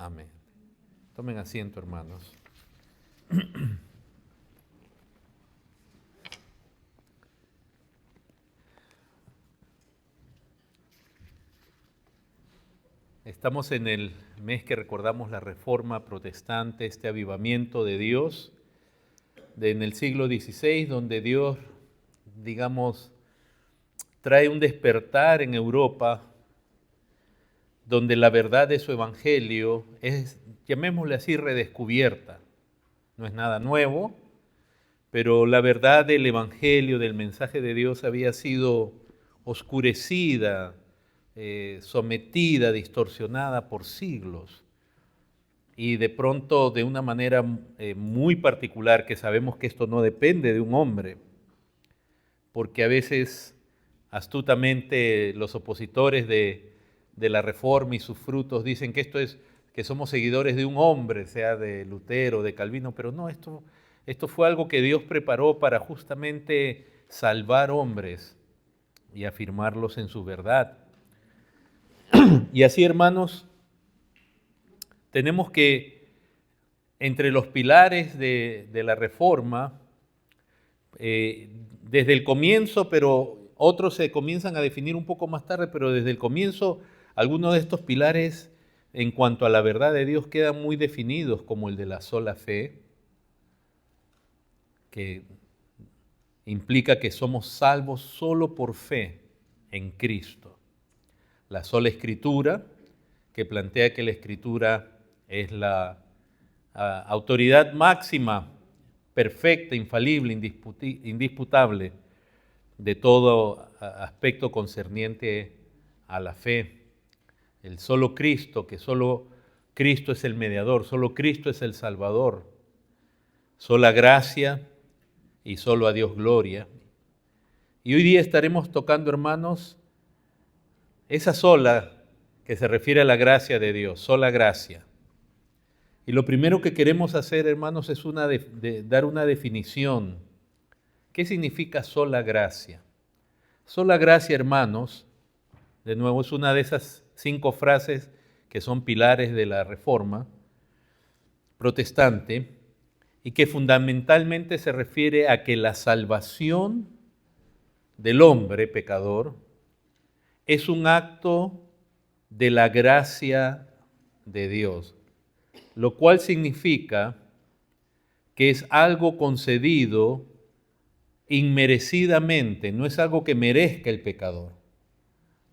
Amén. Tomen asiento, hermanos. Estamos en el mes que recordamos la Reforma Protestante, este avivamiento de Dios, en el siglo XVI, donde Dios, digamos, trae un despertar en Europa, donde la verdad de su evangelio es, llamémosle así, redescubierta. No es nada nuevo, pero la verdad del evangelio, del mensaje de Dios había sido oscurecida, sometida, distorsionada por siglos. Y de pronto, de una manera muy particular, que sabemos que esto no depende de un hombre, porque a veces astutamente los opositores de la Reforma y sus frutos dicen que esto es que somos seguidores de un hombre, sea de Lutero, de Calvino, pero no, esto fue algo que Dios preparó para justamente salvar hombres y afirmarlos en su verdad. Y así, hermanos, tenemos que, entre los pilares de la Reforma, desde el comienzo, pero otros se comienzan a definir un poco más tarde, pero desde el comienzo algunos de estos pilares en cuanto a la verdad de Dios quedan muy definidos, como el de la sola fe, que implica que somos salvos solo por fe en Cristo. La sola Escritura, que plantea que la Escritura es la autoridad máxima, perfecta, infalible, indisputable de todo aspecto concerniente a la fe. El solo Cristo, que solo Cristo es el mediador, solo Cristo es el Salvador, sola gracia y solo a Dios gloria. Y hoy día estaremos tocando, hermanos, esa sola que se refiere a la gracia de Dios, sola gracia. Y lo primero que queremos hacer, hermanos, es dar una definición. ¿Qué significa sola gracia? Sola gracia, hermanos, de nuevo es una de esas 5 frases que son pilares de la Reforma Protestante y que fundamentalmente se refiere a que la salvación del hombre pecador es un acto de la gracia de Dios, lo cual significa que es algo concedido inmerecidamente, no es algo que merezca el pecador,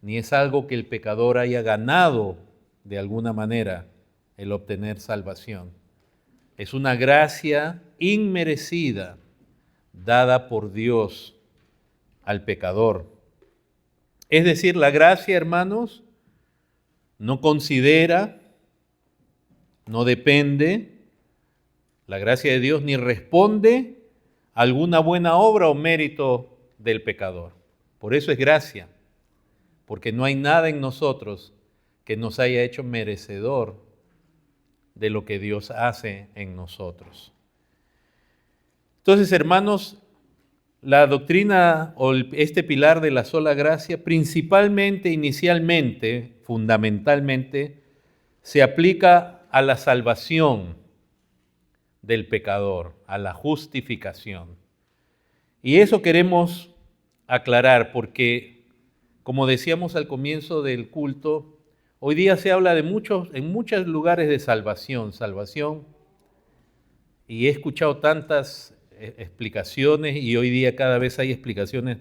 ni es algo que el pecador haya ganado de alguna manera el obtener salvación. Es una gracia inmerecida dada por Dios al pecador. Es decir, la gracia, hermanos, no considera, no depende, la gracia de Dios ni responde a alguna buena obra o mérito del pecador. Por eso es gracia, porque no hay nada en nosotros que nos haya hecho merecedor de lo que Dios hace en nosotros. Entonces, hermanos, la doctrina o este pilar de la sola gracia, principalmente, inicialmente, fundamentalmente, se aplica a la salvación del pecador, a la justificación. Y eso queremos aclarar porque, como decíamos al comienzo del culto, hoy día se habla en muchos lugares de salvación, y he escuchado tantas explicaciones y hoy día cada vez hay explicaciones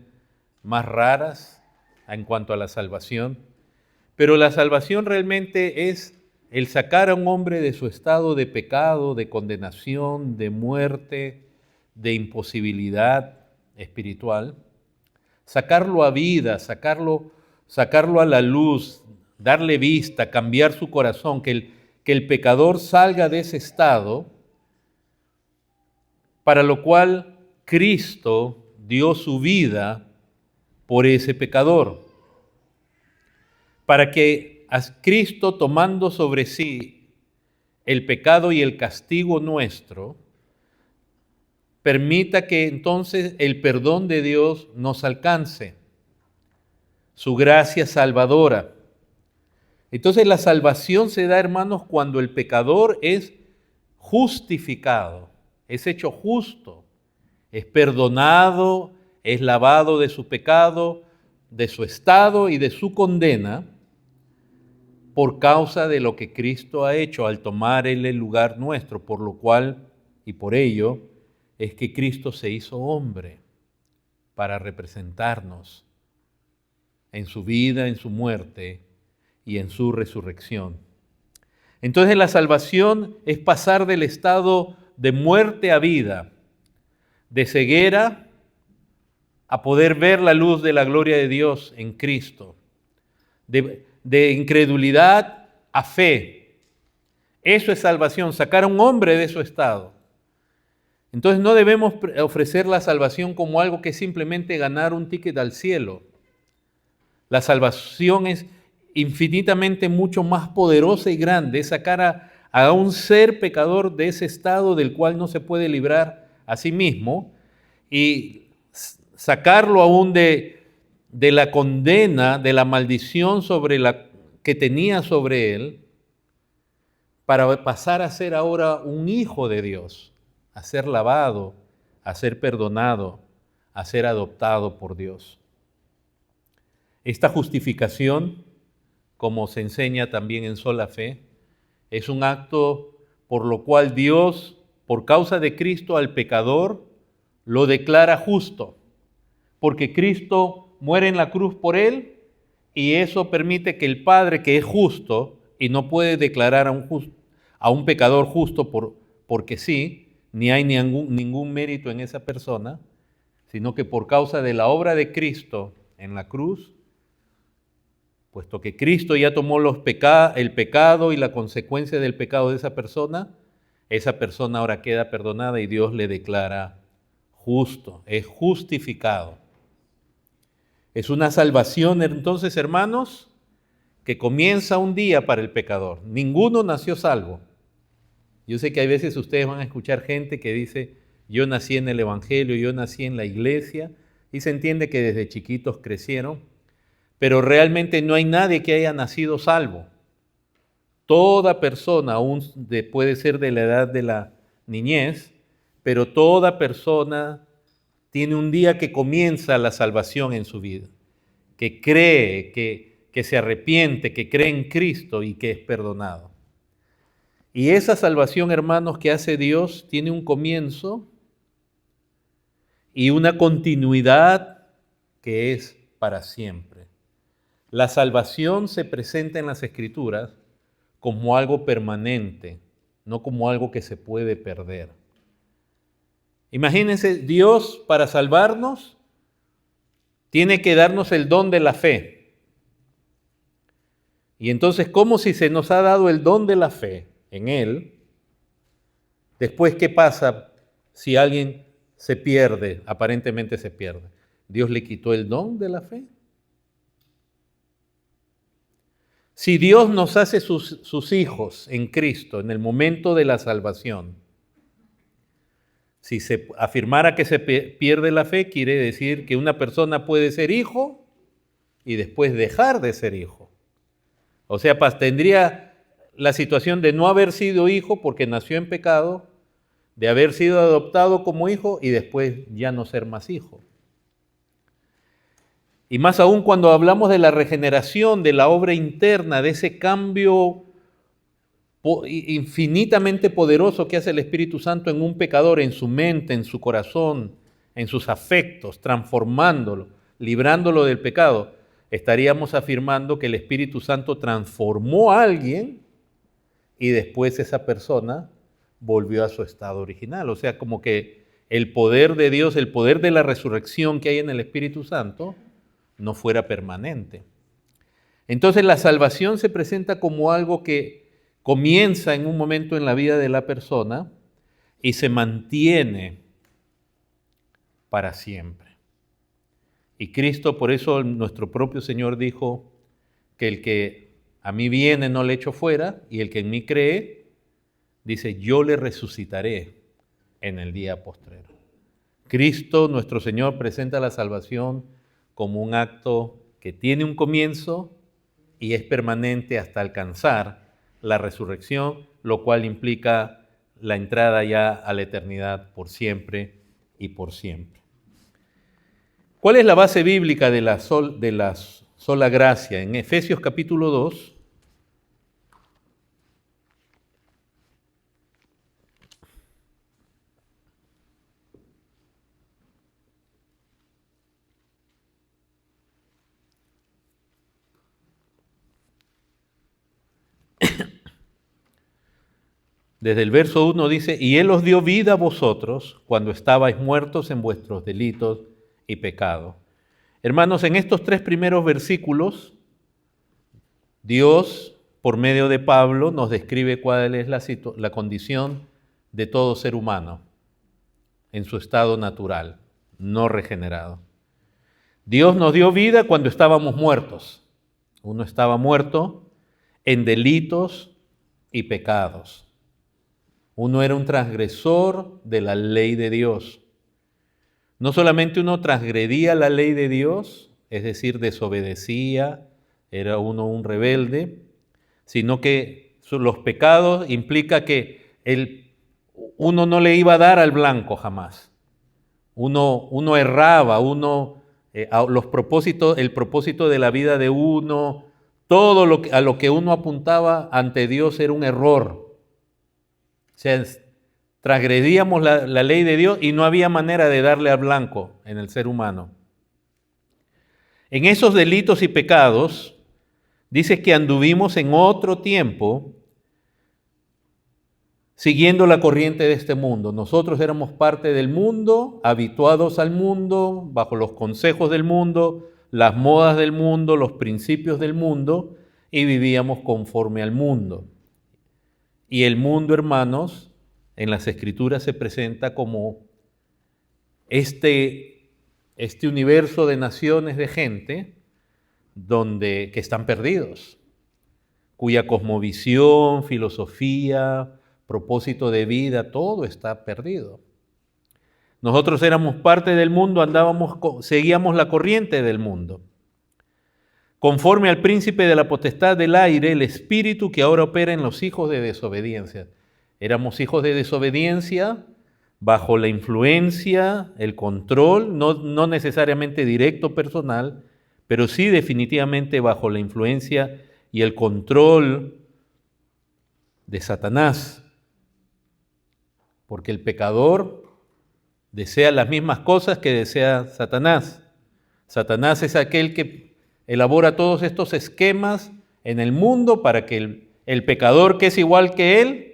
más raras en cuanto a la salvación. Pero la salvación realmente es el sacar a un hombre de su estado de pecado, de condenación, de muerte, de imposibilidad espiritual, sacarlo a vida, sacarlo a la luz, darle vista, cambiar su corazón, que el pecador salga de ese estado, para lo cual Cristo dio su vida por ese pecador, para que a Cristo, tomando sobre sí el pecado y el castigo nuestro, permita que entonces el perdón de Dios nos alcance, su gracia salvadora, Entonces la salvación se da, hermanos, cuando el pecador es justificado, es hecho justo, es perdonado, es lavado de su pecado, de su estado y de su condena por causa de lo que Cristo ha hecho al tomar Él el lugar nuestro, por lo cual y por ello es que Cristo se hizo hombre para representarnos en su vida, en su muerte y en su resurrección. Entonces la salvación es pasar del estado de muerte a vida, de ceguera a poder ver la luz de la gloria de Dios en Cristo, de incredulidad a fe. Eso es salvación, sacar a un hombre de su estado. Entonces no debemos ofrecer la salvación como algo que es simplemente ganar un ticket al cielo. La salvación es infinitamente mucho más poderosa y grande, es sacar a un ser pecador de ese estado del cual no se puede librar a sí mismo y sacarlo aún de la condena, de la maldición que tenía sobre él, para pasar a ser ahora un hijo de Dios, a ser lavado, a ser perdonado, a ser adoptado por Dios. Esta justificación, como se enseña también en Sola Fe, es un acto por lo cual Dios, por causa de Cristo, al pecador lo declara justo, porque Cristo muere en la cruz por él y eso permite que el Padre, que es justo y no puede declarar a un pecador justo porque sí, ni hay ningún mérito en esa persona, sino que por causa de la obra de Cristo en la cruz, puesto que Cristo ya tomó el pecado y la consecuencia del pecado de esa persona ahora queda perdonada y Dios le declara justo, es justificado. Es una salvación entonces, hermanos, que comienza un día para el pecador. Ninguno nació salvo. Yo sé que hay veces ustedes van a escuchar gente que dice, yo nací en el Evangelio, yo nací en la iglesia, y se entiende que desde chiquitos crecieron, pero realmente no hay nadie que haya nacido salvo. Toda persona, aún puede ser de la edad de la niñez, pero toda persona tiene un día que comienza la salvación en su vida, que cree, que se arrepiente, que cree en Cristo y que es perdonado. Y esa salvación, hermanos, que hace Dios tiene un comienzo y una continuidad que es para siempre. La salvación se presenta en las Escrituras como algo permanente, no como algo que se puede perder. Imagínense, Dios para salvarnos tiene que darnos el don de la fe. Y entonces, como si se nos ha dado el don de la fe en Él, después, ¿qué pasa si alguien se pierde, aparentemente se pierde? ¿Dios le quitó el don de la fe? Si Dios nos hace sus hijos en Cristo en el momento de la salvación, si se afirmara que se pierde la fe, quiere decir que una persona puede ser hijo y después dejar de ser hijo. O sea, tendría la situación de no haber sido hijo porque nació en pecado, de haber sido adoptado como hijo y después ya no ser más hijo. Y más aún cuando hablamos de la regeneración, de la obra interna, de ese cambio infinitamente poderoso que hace el Espíritu Santo en un pecador, en su mente, en su corazón, en sus afectos, transformándolo, librándolo del pecado, estaríamos afirmando que el Espíritu Santo transformó a alguien y después esa persona volvió a su estado original. O sea, como que el poder de Dios, el poder de la resurrección que hay en el Espíritu Santo, no fuera permanente. Entonces la salvación se presenta como algo que comienza en un momento en la vida de la persona y se mantiene para siempre. Y Cristo, por eso nuestro propio Señor dijo que el que a mí viene no le echo fuera, y el que en mí cree, dice, yo le resucitaré en el día postrero. Cristo, nuestro Señor, presenta la salvación como un acto que tiene un comienzo y es permanente hasta alcanzar la resurrección, lo cual implica la entrada ya a la eternidad por siempre y por siempre. ¿Cuál es la base bíblica de la sola gracia? En Efesios capítulo 2, desde el verso 1 dice, y Él os dio vida a vosotros cuando estabais muertos en vuestros delitos y pecados. Hermanos, en estos 3 primeros versículos, Dios, por medio de Pablo, nos describe cuál es la condición de todo ser humano en su estado natural, no regenerado. Dios nos dio vida cuando estábamos muertos. Uno estaba muerto en delitos y pecados. Uno era un transgresor de la ley de Dios. No solamente uno transgredía la ley de Dios, es decir, desobedecía, era uno un rebelde, sino que los pecados implica que uno no le iba a dar al blanco jamás. Uno erraba, el propósito de la vida de uno, todo a lo que uno apuntaba ante Dios era un error. O sea, transgredíamos la ley de Dios y no había manera de darle al blanco en el ser humano. En esos delitos y pecados, dice que anduvimos en otro tiempo siguiendo la corriente de este mundo. Nosotros éramos parte del mundo, habituados al mundo, bajo los consejos del mundo, las modas del mundo, los principios del mundo, y vivíamos conforme al mundo. Y el mundo, hermanos, en las Escrituras se presenta como este universo de naciones de gente que están perdidos, cuya cosmovisión, filosofía, propósito de vida, todo está perdido. Nosotros éramos parte del mundo, seguíamos la corriente del mundo. Conforme al príncipe de la potestad del aire, el espíritu que ahora opera en los hijos de desobediencia. Éramos hijos de desobediencia bajo la influencia, el control, no necesariamente directo personal, pero sí definitivamente bajo la influencia y el control de Satanás. Porque el pecador desea las mismas cosas que desea Satanás. Satanás es aquel que elabora todos estos esquemas en el mundo para que el pecador, que es igual que él,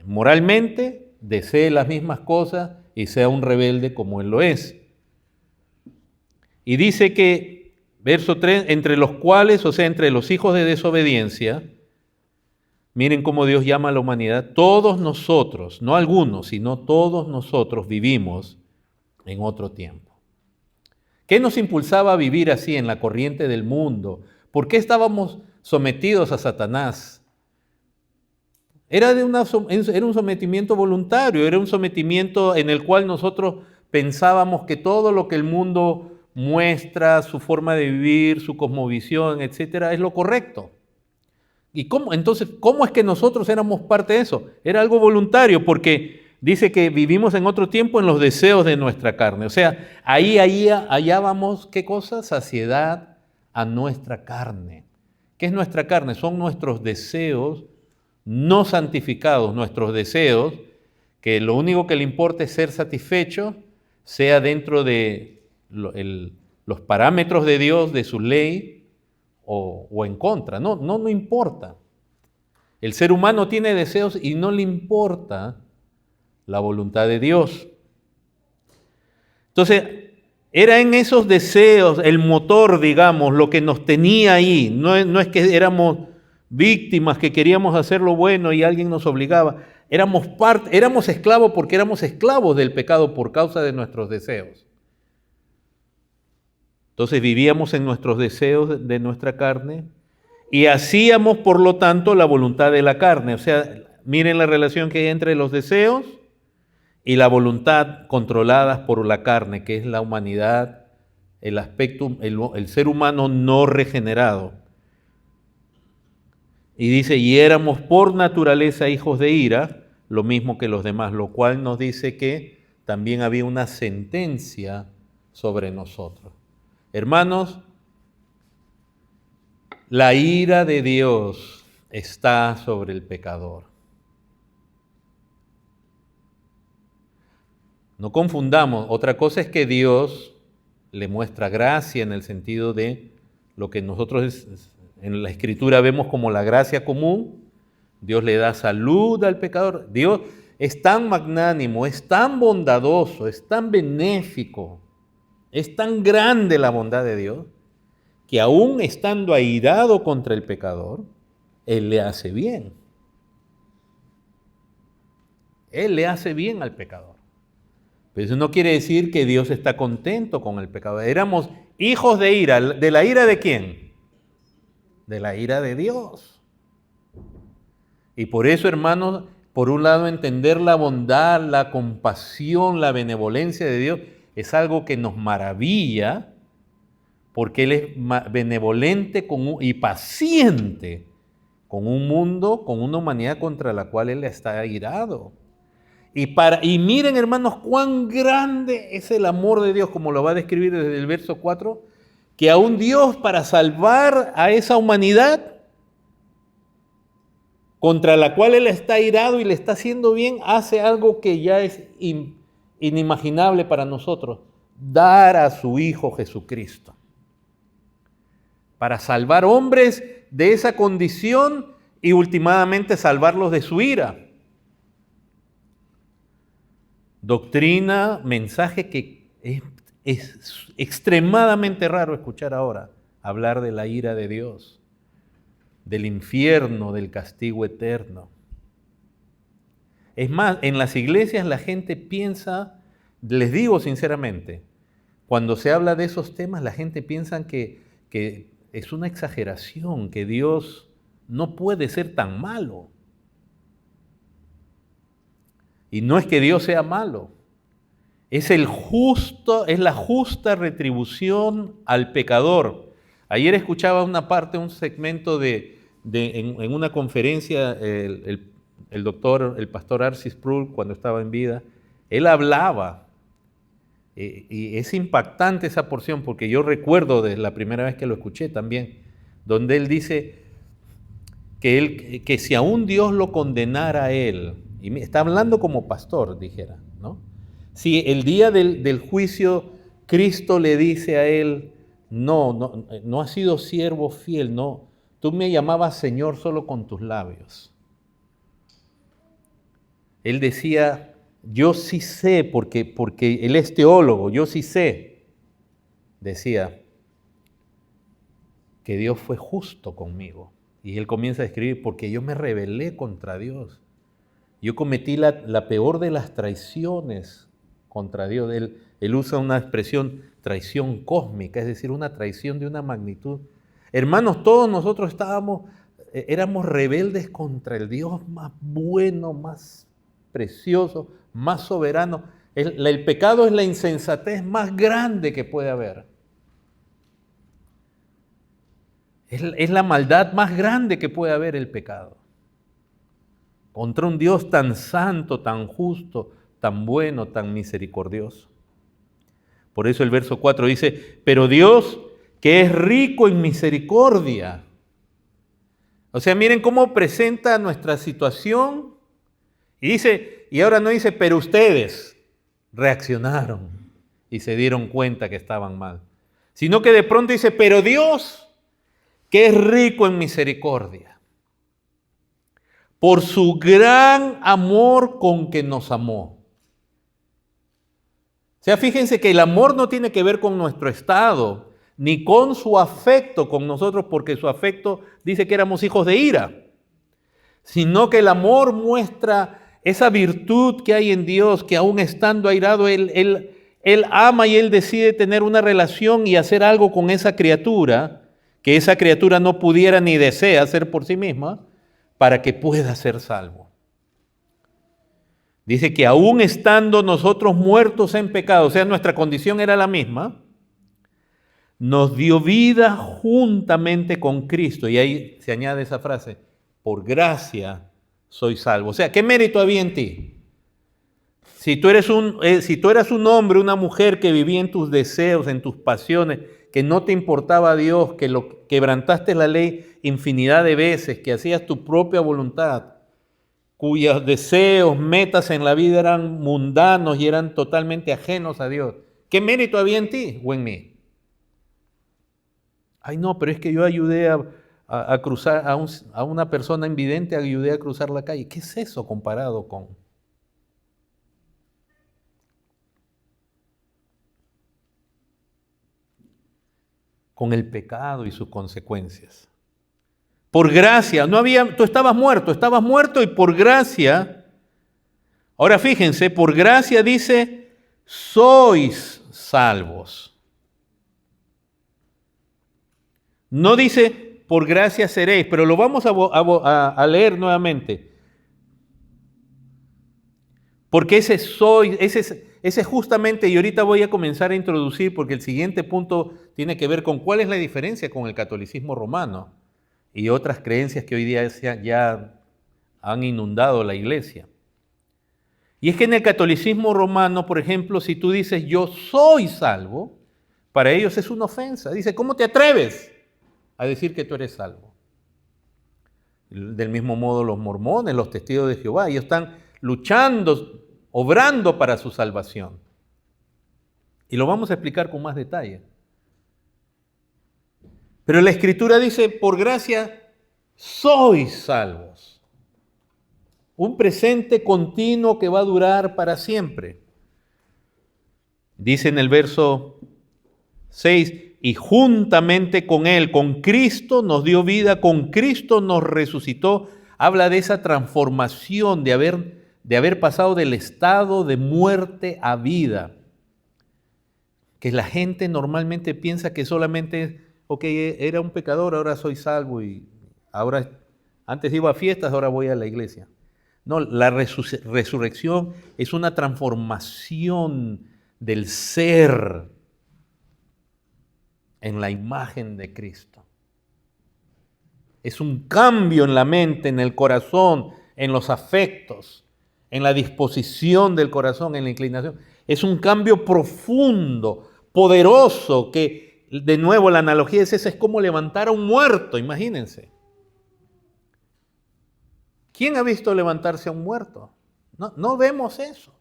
moralmente, desee las mismas cosas y sea un rebelde como él lo es. Y dice que, verso 3, entre los cuales, o sea, entre los hijos de desobediencia, miren cómo Dios llama a la humanidad, todos nosotros, no algunos, sino todos nosotros vivimos en otro tiempo. ¿Qué nos impulsaba a vivir así en la corriente del mundo? ¿Por qué estábamos sometidos a Satanás? Era un sometimiento voluntario, era un sometimiento en el cual nosotros pensábamos que todo lo que el mundo muestra, su forma de vivir, su cosmovisión, etcétera, es lo correcto. ¿Y entonces, cómo es que nosotros éramos parte de eso? Era algo voluntario, porque dice que vivimos en otro tiempo en los deseos de nuestra carne. O sea, ahí hallábamos, ¿qué cosa? Saciedad a nuestra carne. ¿Qué es nuestra carne? Son nuestros deseos no santificados, nuestros deseos, que lo único que le importa es ser satisfecho, sea dentro de los parámetros de Dios, de su ley, o en contra. No importa. El ser humano tiene deseos y no le importa la voluntad de Dios. Entonces, era en esos deseos el motor, digamos, lo que nos tenía ahí. No es que éramos víctimas, que queríamos hacer lo bueno y alguien nos obligaba. Éramos esclavos porque éramos esclavos del pecado por causa de nuestros deseos. Entonces vivíamos en nuestros deseos de nuestra carne y hacíamos, por lo tanto, la voluntad de la carne. O sea, miren la relación que hay entre los deseos y la voluntad controladas por la carne, que es la humanidad, el ser humano no regenerado. Y dice, y éramos por naturaleza hijos de ira, lo mismo que los demás, lo cual nos dice que también había una sentencia sobre nosotros. Hermanos, la ira de Dios está sobre el pecador. No confundamos, otra cosa es que Dios le muestra gracia en el sentido de lo que nosotros en la Escritura vemos como la gracia común. Dios le da salud al pecador. Dios es tan magnánimo, es tan bondadoso, es tan benéfico, es tan grande la bondad de Dios, que aún estando airado contra el pecador, Él le hace bien. Él le hace bien al pecador. Pero eso no quiere decir que Dios está contento con el pecador. Éramos hijos de ira. ¿De la ira de quién? De la ira de Dios. Y por eso, hermanos, por un lado entender la bondad, la compasión, la benevolencia de Dios es algo que nos maravilla, porque Él es benevolente y paciente con un mundo, con una humanidad contra la cual Él está airado. Y miren, hermanos, cuán grande es el amor de Dios, como lo va a describir desde el verso 4, que aún Dios, para salvar a esa humanidad contra la cual Él está airado y le está haciendo bien, hace algo que ya es inimaginable para nosotros: dar a su Hijo Jesucristo, para salvar hombres de esa condición y últimamente salvarlos de su ira. Doctrina, mensaje que es extremadamente raro escuchar ahora, hablar de la ira de Dios, del infierno, del castigo eterno. Es más, en las iglesias la gente piensa, les digo sinceramente, cuando se habla de esos temas, la gente piensa que es una exageración, que Dios no puede ser tan malo. Y no es que Dios sea malo, es la justa retribución al pecador. Ayer escuchaba una parte, un segmento en una conferencia, el pastor Arcis Sproul, cuando estaba en vida, él hablaba, y es impactante esa porción, porque yo recuerdo de la primera vez que lo escuché también, donde él dice que si aún Dios lo condenara a él, y está hablando como pastor, dijera, ¿no? Si el día del juicio Cristo le dice a él, no has sido siervo fiel, no, tú me llamabas Señor solo con tus labios. Él decía, yo sí sé, porque él es teólogo, yo sí sé, decía, que Dios fue justo conmigo. Y él comienza a escribir, porque yo me rebelé contra Dios. Yo cometí la peor de las traiciones contra Dios. Él usa una expresión, traición cósmica, es decir, una traición de una magnitud. Hermanos, todos nosotros éramos rebeldes contra el Dios más bueno, más precioso, más soberano. El pecado es la insensatez más grande que puede haber. Es la maldad más grande que puede haber el pecado. Contra un Dios tan santo, tan justo, tan bueno, tan misericordioso. Por eso el verso 4 dice, pero Dios, que es rico en misericordia. O sea, miren cómo presenta nuestra situación. Y dice, y ahora no dice, pero ustedes reaccionaron y se dieron cuenta que estaban mal. Sino que de pronto dice, pero Dios, que es rico en misericordia, por su gran amor con que nos amó. O sea, fíjense que el amor no tiene que ver con nuestro estado, ni con su afecto con nosotros, porque su afecto dice que éramos hijos de ira, sino que el amor muestra esa virtud que hay en Dios, que aún estando airado, Él ama y Él decide tener una relación y hacer algo con esa criatura, que esa criatura no pudiera ni desea hacer por sí misma, para que pueda ser salvo. Dice que aún estando nosotros muertos en pecado, o sea, nuestra condición era la misma, nos dio vida juntamente con Cristo. Y ahí se añade esa frase, por gracia soy salvo. O sea, ¿qué mérito había en ti? Si tú eras un hombre, una mujer que vivía en tus deseos, en tus pasiones, que no te importaba a Dios, que quebrantaste la ley infinidad de veces, que hacías tu propia voluntad, cuyos deseos, metas en la vida eran mundanos y eran totalmente ajenos a Dios, ¿qué mérito había en ti o en mí? Ay, no, pero es que yo ayudé a cruzar a una persona invidente, ayudé a cruzar la calle. ¿Qué es eso comparado con el pecado y sus consecuencias? Por gracia, tú estabas muerto y por gracia, ahora fíjense, por gracia dice, sois salvos. No dice, por gracia seréis, pero lo vamos a leer nuevamente. Porque ese justamente, y ahorita voy a comenzar a introducir, porque el siguiente punto tiene que ver con cuál es la diferencia con el catolicismo romano y otras creencias que hoy día ya han inundado la iglesia. Y es que en el catolicismo romano, por ejemplo, si tú dices yo soy salvo, para ellos es una ofensa. Dice, ¿cómo te atreves a decir que tú eres salvo? Del mismo modo los mormones, los testigos de Jehová, ellos están luchando, obrando para su salvación. Y lo vamos a explicar con más detalle. Pero la Escritura dice, por gracia sois salvos. Un presente continuo que va a durar para siempre. Dice en el verso 6, y juntamente con Él, con Cristo nos dio vida, con Cristo nos resucitó. Habla de esa transformación, de haber pasado del estado de muerte a vida. Que la gente normalmente piensa que solamente, ok, era un pecador, ahora soy salvo y ahora, antes iba a fiestas, ahora voy a la iglesia. No, la resurrección es una transformación del ser en la imagen de Cristo. Es un cambio en la mente, en el corazón, en los afectos, en la disposición del corazón, en la inclinación. Es un cambio profundo, poderoso, que de nuevo la analogía es esa, es como levantar a un muerto, imagínense. ¿Quién ha visto levantarse a un muerto? No vemos eso.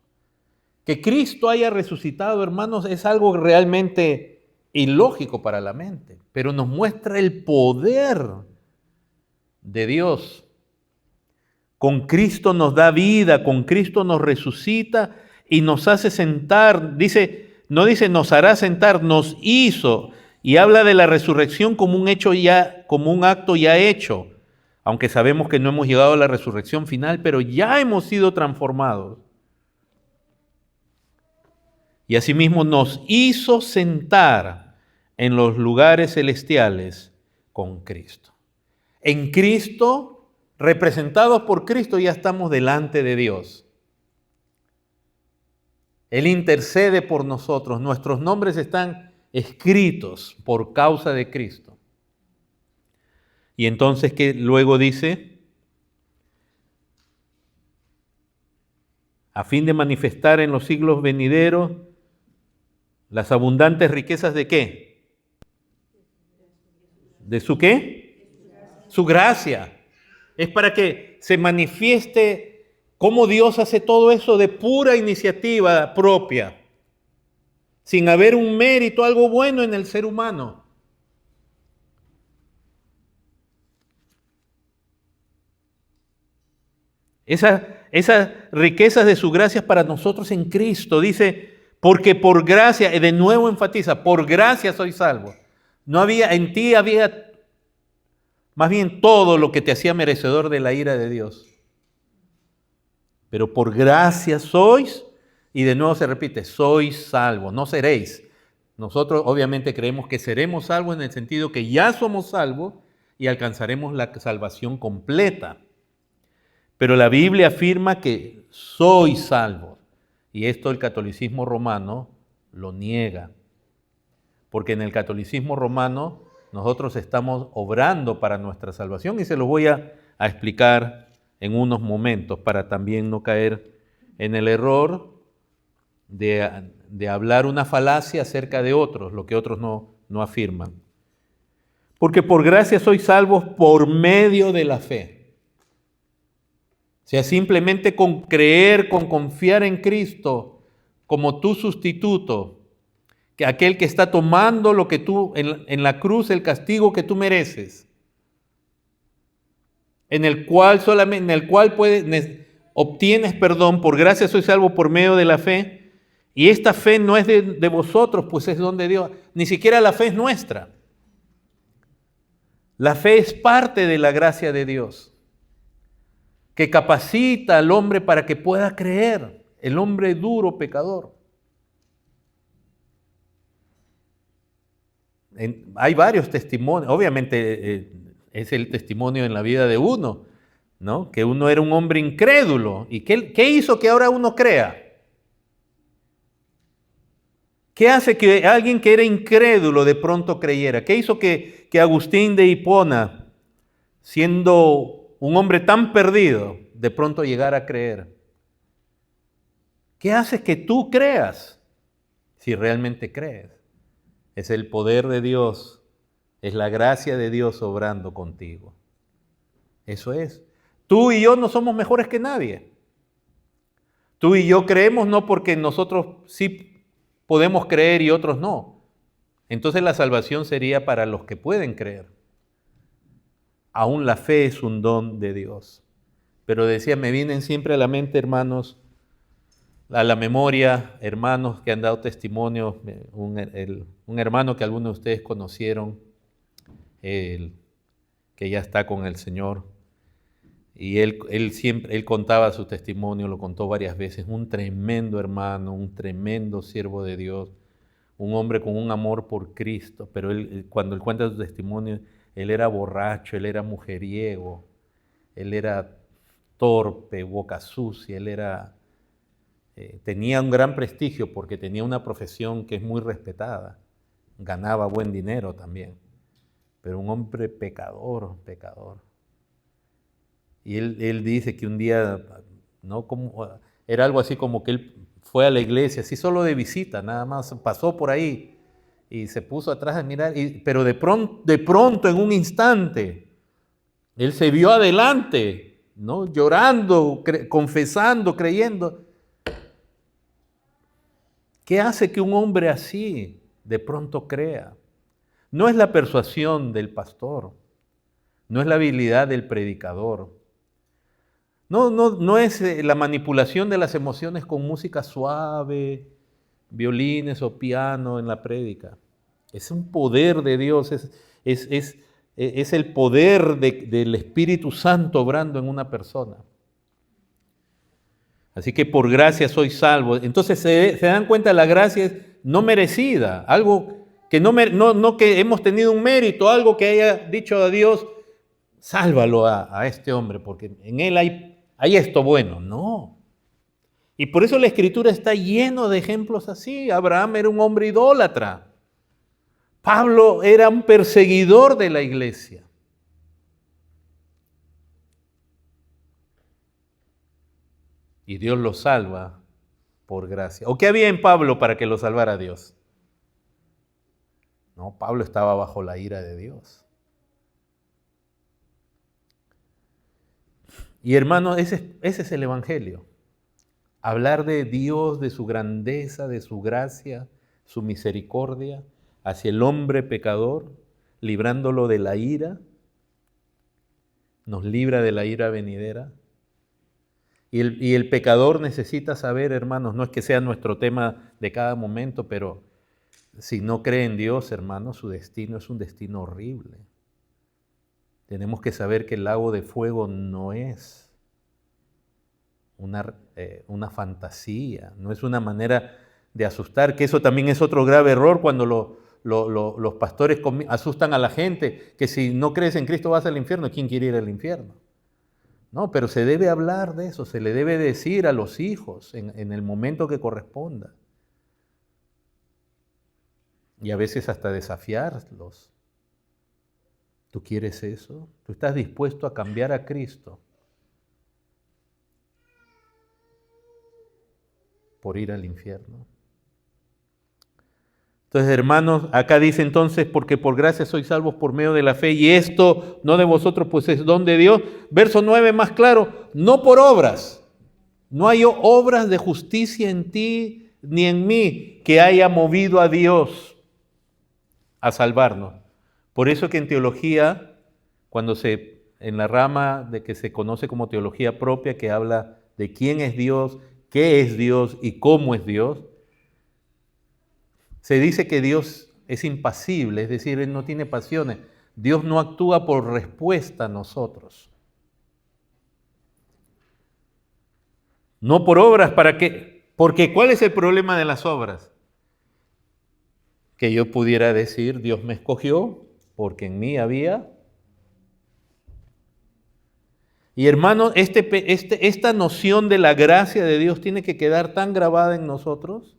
Que Cristo haya resucitado, hermanos, es algo realmente ilógico para la mente, pero nos muestra el poder de Dios. Con Cristo nos da vida, con Cristo nos resucita y nos hace sentar. No dice nos hará sentar, nos hizo. Y habla de la resurrección como un acto ya hecho. Aunque sabemos que no hemos llegado a la resurrección final, pero ya hemos sido transformados. Y asimismo nos hizo sentar en los lugares celestiales con Cristo. En Cristo, representados por Cristo, ya estamos delante de Dios. Él intercede por nosotros. Nuestros nombres están escritos por causa de Cristo. Y entonces, ¿qué luego dice? A fin de manifestar en los siglos venideros las abundantes riquezas ¿de qué? ¿De su qué? Su gracia. Es para que se manifieste cómo Dios hace todo eso de pura iniciativa propia, sin haber un mérito, algo bueno en el ser humano. Esas riquezas de su gracia para nosotros en Cristo, dice, porque por gracia, de nuevo enfatiza, por gracia soy salvo. En ti había más bien todo lo que te hacía merecedor de la ira de Dios. Pero por gracia sois, y de nuevo se repite, sois salvos, no seréis. Nosotros obviamente creemos que seremos salvos en el sentido que ya somos salvos y alcanzaremos la salvación completa. Pero la Biblia afirma que sois salvos. Y esto el catolicismo romano lo niega. Porque en el catolicismo romano nosotros estamos obrando para nuestra salvación y se los voy a a explicar en unos momentos para también no caer en el error de hablar una falacia acerca de otros, lo que otros no afirman. Porque por gracia sois salvos por medio de la fe. O sea, simplemente con creer, con confiar en Cristo como tu sustituto, que aquel que está tomando lo que tú, en la cruz, el castigo que tú mereces, en el cual obtienes perdón, por gracia soy salvo por medio de la fe, y esta fe no es de vosotros, pues es don de Dios, ni siquiera la fe es nuestra. La fe es parte de la gracia de Dios, que capacita al hombre para que pueda creer, el hombre duro, pecador. Hay varios testimonios, obviamente es el testimonio en la vida de uno, ¿no? Que uno era un hombre incrédulo. ¿Y qué hizo que ahora uno crea? ¿Qué hace que alguien que era incrédulo de pronto creyera? ¿Qué hizo que Agustín de Hipona, siendo un hombre tan perdido, de pronto llegara a creer? ¿Qué hace que tú creas si realmente crees? Es el poder de Dios, es la gracia de Dios obrando contigo. Eso es. Tú y yo no somos mejores que nadie. Tú y yo creemos no porque nosotros sí podemos creer y otros no. Entonces la salvación sería para los que pueden creer. Aún la fe es un don de Dios. Pero decía, me vienen siempre a la mente, hermanos, a la memoria, hermanos que han dado testimonio, un hermano que algunos de ustedes conocieron, que ya está con el Señor, y él contaba su testimonio, lo contó varias veces, un tremendo hermano, un tremendo siervo de Dios, un hombre con un amor por Cristo, pero cuando él cuenta su testimonio, él era borracho, él era mujeriego, él era torpe, boca sucia, tenía un gran prestigio porque tenía una profesión que es muy respetada, ganaba buen dinero también, pero un hombre pecador. Y él dice que un día, ¿no? Era algo así como que él fue a la iglesia, así solo de visita, nada más, pasó por ahí y se puso atrás a mirar, pero de pronto, en un instante, él se vio adelante, ¿no? Llorando, confesando, creyendo. ¿Qué hace que un hombre así de pronto crea? No es la persuasión del pastor, no es la habilidad del predicador, no es la manipulación de las emociones con música suave, violines o piano en la prédica. Es un poder de Dios, es el poder del Espíritu Santo obrando en una persona. Así que por gracia soy salvo. Entonces se dan cuenta, la gracia es no merecida, algo que no que hemos tenido un mérito, algo que haya dicho a Dios, sálvalo a este hombre, porque en él hay esto bueno. No. Y por eso la Escritura está lleno de ejemplos así. Abraham era un hombre idólatra. Pablo era un perseguidor de la iglesia. Y Dios lo salva por gracia. ¿O qué había en Pablo para que lo salvara Dios? No, Pablo estaba bajo la ira de Dios. Y hermanos, ese es el Evangelio. Hablar de Dios, de su grandeza, de su gracia, su misericordia hacia el hombre pecador, librándolo de la ira, nos libra de la ira venidera. Y el pecador necesita saber, hermanos, no es que sea nuestro tema de cada momento, pero si no cree en Dios, hermanos, su destino es un destino horrible. Tenemos que saber que el lago de fuego no es una fantasía, no es una manera de asustar, que eso también es otro grave error cuando los pastores asustan a la gente, que si no crees en Cristo vas al infierno. ¿Quién quiere ir al infierno? No, pero se debe hablar de eso, se le debe decir a los hijos en el momento que corresponda. Y a veces hasta desafiarlos. ¿Tú quieres eso? ¿Tú estás dispuesto a cambiar a Cristo por ir al infierno? Entonces, hermanos, acá dice entonces, porque por gracia sois salvos por medio de la fe, y esto no de vosotros, pues es don de Dios. Verso 9 más claro, no por obras. No hay obras de justicia en ti ni en mí que haya movido a Dios a salvarnos. Por eso que en teología, en la rama de que se conoce como teología propia, que habla de quién es Dios, qué es Dios y cómo es Dios, se dice que Dios es impasible, es decir, Él no tiene pasiones. Dios no actúa por respuesta a nosotros. No por obras, ¿para qué? Porque ¿cuál es el problema de las obras? Que yo pudiera decir, Dios me escogió porque en mí había. Y hermanos, esta noción de la gracia de Dios tiene que quedar tan grabada en nosotros,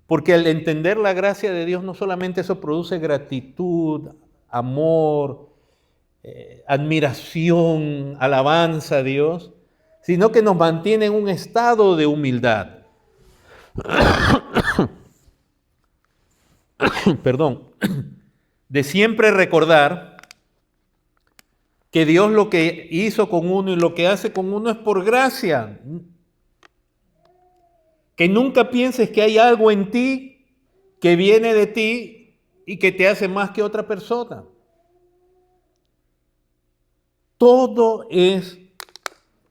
porque al entender la gracia de Dios, no solamente eso produce gratitud, amor, admiración, alabanza a Dios, sino que nos mantiene en un estado de humildad. Perdón, de siempre recordar que Dios lo que hizo con uno y lo que hace con uno es por gracia. Que nunca pienses que hay algo en ti que viene de ti y que te hace más que otra persona. Todo es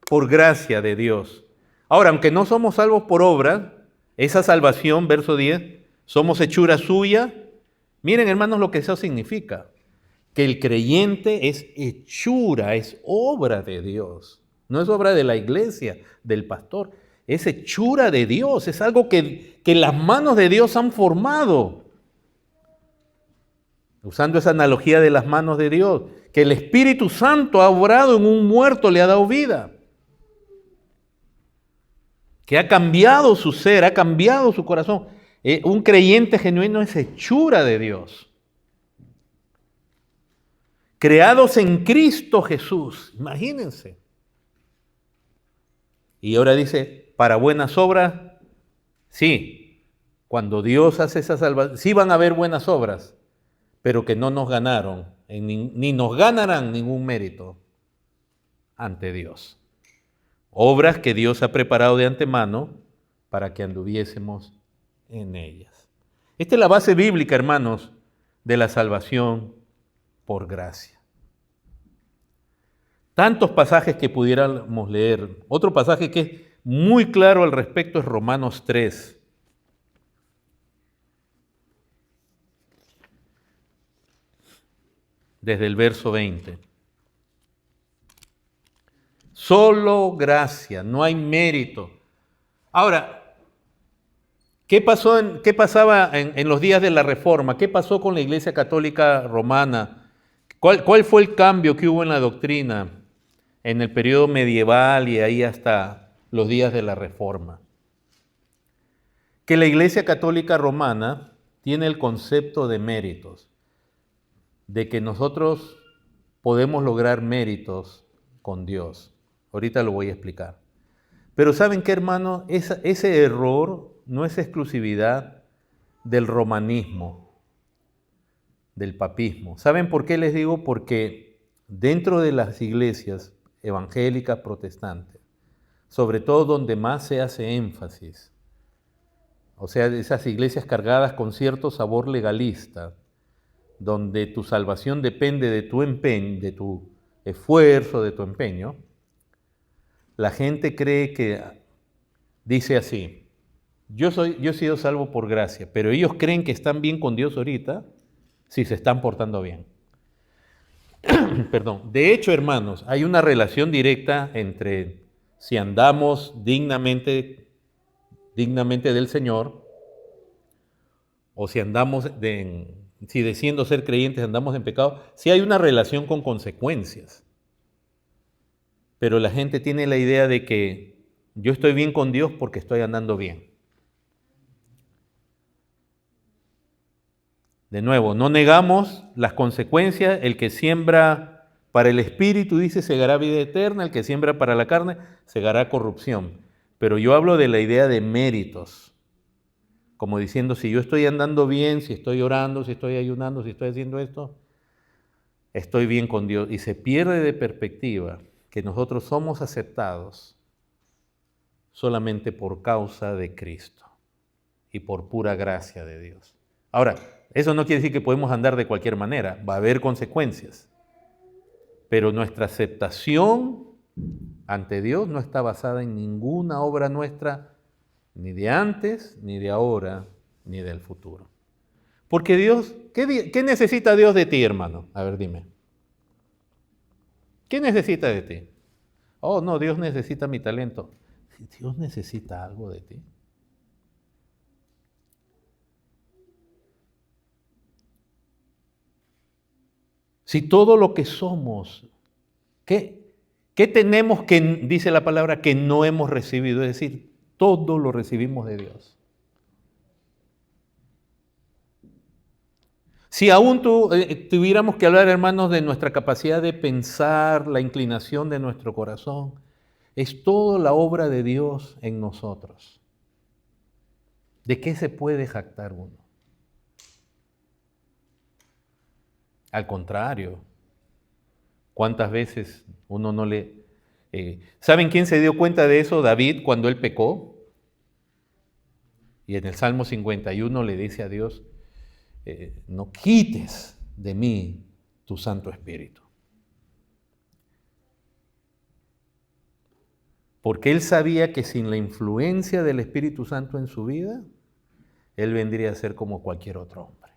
por gracia de Dios. Ahora, aunque no somos salvos por obra, esa salvación, verso 10, somos hechura suya. Miren, hermanos, lo que eso significa. Que el creyente es hechura, es obra de Dios. No es obra de la iglesia, del pastor. Es hechura de Dios, es algo que las manos de Dios han formado. Usando esa analogía de las manos de Dios, que el Espíritu Santo ha obrado en un muerto, le ha dado vida. Que ha cambiado su ser, ha cambiado su corazón. Un creyente genuino es hechura de Dios. Creados en Cristo Jesús, imagínense. Y ahora dice, para buenas obras, sí, cuando Dios hace esa salvación, sí van a haber buenas obras, pero que no nos ganaron, ni nos ganarán ningún mérito ante Dios. Obras que Dios ha preparado de antemano para que anduviésemos en ellas. Esta es la base bíblica, hermanos, de la salvación por gracia. Tantos pasajes que pudiéramos leer. Otro pasaje que es muy claro al respecto es Romanos 3. Desde el verso 20. Solo gracia, no hay mérito. Ahora, ¿qué pasaba en los días de la Reforma? ¿Qué pasó con la Iglesia Católica Romana? ¿Cuál fue el cambio que hubo en la doctrina en el periodo medieval y ahí hasta los días de la Reforma? Que la Iglesia Católica Romana tiene el concepto de méritos, de que nosotros podemos lograr méritos con Dios. Ahorita lo voy a explicar. Pero ¿saben qué, hermano? Ese error no es exclusividad del romanismo, del papismo. ¿Saben por qué les digo? Porque dentro de las iglesias evangélicas protestantes, sobre todo donde más se hace énfasis, o sea, esas iglesias cargadas con cierto sabor legalista, donde tu salvación depende de tu empeño, de tu esfuerzo, de tu empeño, la gente cree que dice así, yo he sido salvo por gracia, pero ellos creen que están bien con Dios ahorita si se están portando bien. Perdón. De hecho, hermanos, hay una relación directa entre si andamos dignamente del Señor o si andamos si diciendo ser creyentes andamos en pecado, sí hay una relación con consecuencias. Pero la gente tiene la idea de que yo estoy bien con Dios porque estoy andando bien. De nuevo, no negamos las consecuencias. El que siembra para el espíritu, dice, segará vida eterna. El que siembra para la carne, segará corrupción. Pero yo hablo de la idea de méritos. Como diciendo, si yo estoy andando bien, si estoy orando, si estoy ayunando, si estoy haciendo esto, estoy bien con Dios. Y se pierde de perspectiva que nosotros somos aceptados solamente por causa de Cristo y por pura gracia de Dios. Ahora, eso no quiere decir que podemos andar de cualquier manera, va a haber consecuencias, pero nuestra aceptación ante Dios no está basada en ninguna obra nuestra, ni de antes, ni de ahora, ni del futuro. Porque Dios, ¿qué necesita Dios de ti, hermano? A ver, dime. ¿Qué necesita de ti? Oh, no, Dios necesita mi talento. ¿Dios necesita algo de ti? Si todo lo que somos, ¿qué tenemos que, dice la palabra, que no hemos recibido? Es decir, todo lo recibimos de Dios. Si aún tuviéramos que hablar, hermanos, de nuestra capacidad de pensar, la inclinación de nuestro corazón, es toda la obra de Dios en nosotros. ¿De qué se puede jactar uno? Al contrario, ¿cuántas veces uno no le... ¿Saben quién se dio cuenta de eso? David, cuando él pecó. Y en el Salmo 51 le dice a Dios, no quites de mí tu Santo Espíritu. Porque él sabía que sin la influencia del Espíritu Santo en su vida, él vendría a ser como cualquier otro hombre.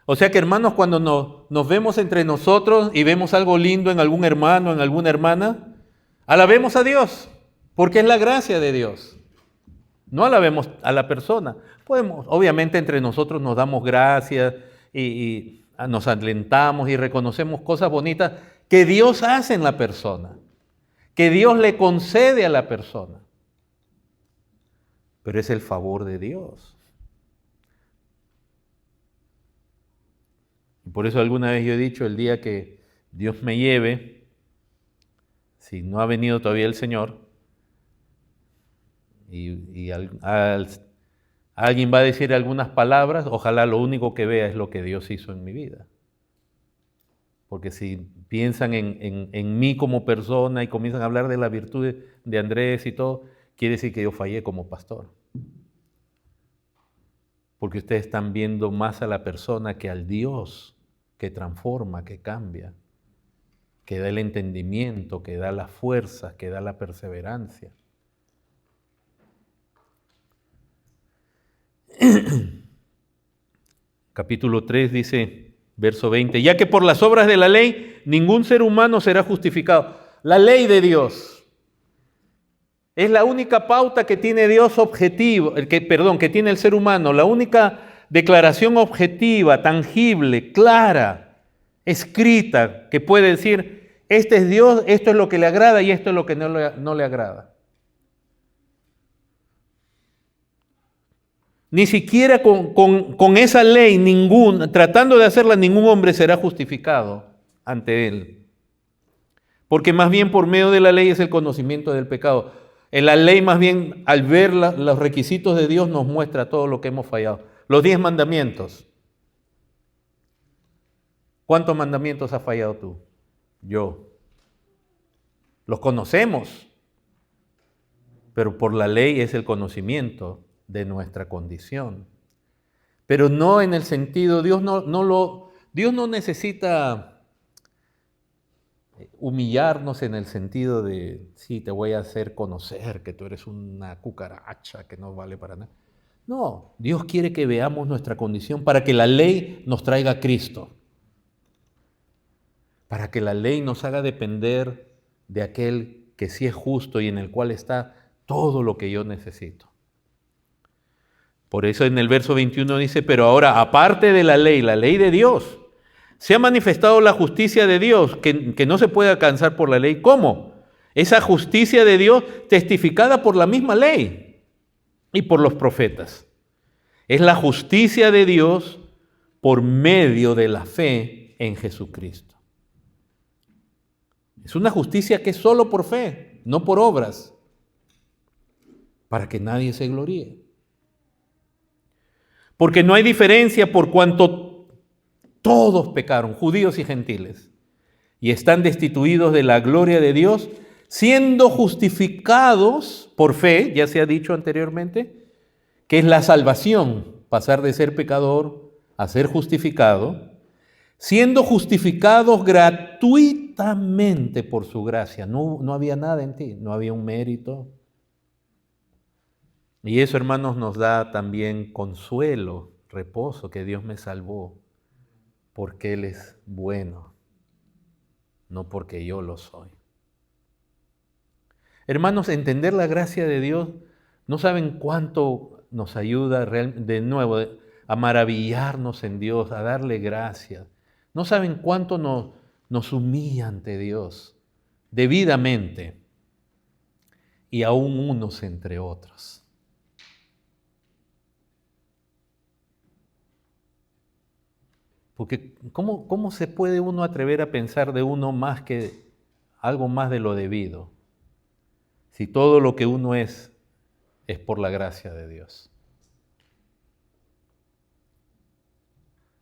O sea que, hermanos, cuando nos vemos entre nosotros y vemos algo lindo en algún hermano, en alguna hermana, alabemos a Dios, porque es la gracia de Dios. No alabemos a la persona. Podemos, obviamente entre nosotros nos damos gracias y nos alentamos y reconocemos cosas bonitas que Dios hace en la persona, que Dios le concede a la persona. Pero es el favor de Dios. Y por eso alguna vez yo he dicho, el día que Dios me lleve, si no ha venido todavía el Señor, y alguien va a decir algunas palabras, ojalá lo único que vea es lo que Dios hizo en mi vida. Porque si piensan en mí como persona y comienzan a hablar de la virtud de Andrés y todo, quiere decir que yo fallé como pastor. Porque ustedes están viendo más a la persona que al Dios que transforma, que cambia, que da el entendimiento, que da las fuerzas, que da la perseverancia. Capítulo 3 dice, verso 20, ya que por las obras de la ley ningún ser humano será justificado. La ley de Dios es la única pauta que tiene Dios objetivo, que tiene el ser humano, la única declaración objetiva, tangible, clara, escrita, que puede decir, este es Dios, esto es lo que le agrada y esto es lo que no le agrada. Ni siquiera con esa ley, tratando de hacerla, ningún hombre será justificado ante él. Porque más bien por medio de la ley es el conocimiento del pecado. En la ley más bien, al ver los requisitos de Dios, nos muestra todo lo que hemos fallado. Los 10 mandamientos. ¿Cuántos mandamientos has fallado tú? Yo. Los conocemos, pero por la ley es el conocimiento de nuestra condición. Pero no en el sentido, Dios no necesita humillarnos en el sentido de, sí, te voy a hacer conocer que tú eres una cucaracha que no vale para nada. No, Dios quiere que veamos nuestra condición para que la ley nos traiga a Cristo. Para que la ley nos haga depender de aquel que sí es justo y en el cual está todo lo que yo necesito. Por eso en el verso 21 dice, pero ahora, aparte de la ley de Dios, se ha manifestado la justicia de Dios, que no se puede alcanzar por la ley. ¿Cómo? Esa justicia de Dios testificada por la misma ley. y por los profetas. Es la justicia de Dios por medio de la fe en Jesucristo. Es una justicia que es solo por fe, no por obras, para que nadie se gloríe. Porque no hay diferencia por cuanto todos pecaron, judíos y gentiles, y están destituidos de la gloria de Dios, siendo justificados por fe, ya se ha dicho anteriormente, que es la salvación, pasar de ser pecador a ser justificado, siendo justificados gratuitamente por su gracia. No había nada en ti, no había un mérito. Y eso, hermanos, nos da también consuelo, reposo, que Dios me salvó, porque Él es bueno, no porque yo lo soy. Hermanos, entender la gracia de Dios, no saben cuánto nos ayuda de nuevo a maravillarnos en Dios, a darle gracias. No saben cuánto nos humilla ante Dios, debidamente, y aún unos entre otros. Porque ¿cómo se puede uno atrever a pensar de uno más que algo más de lo debido? Si todo lo que uno es por la gracia de Dios.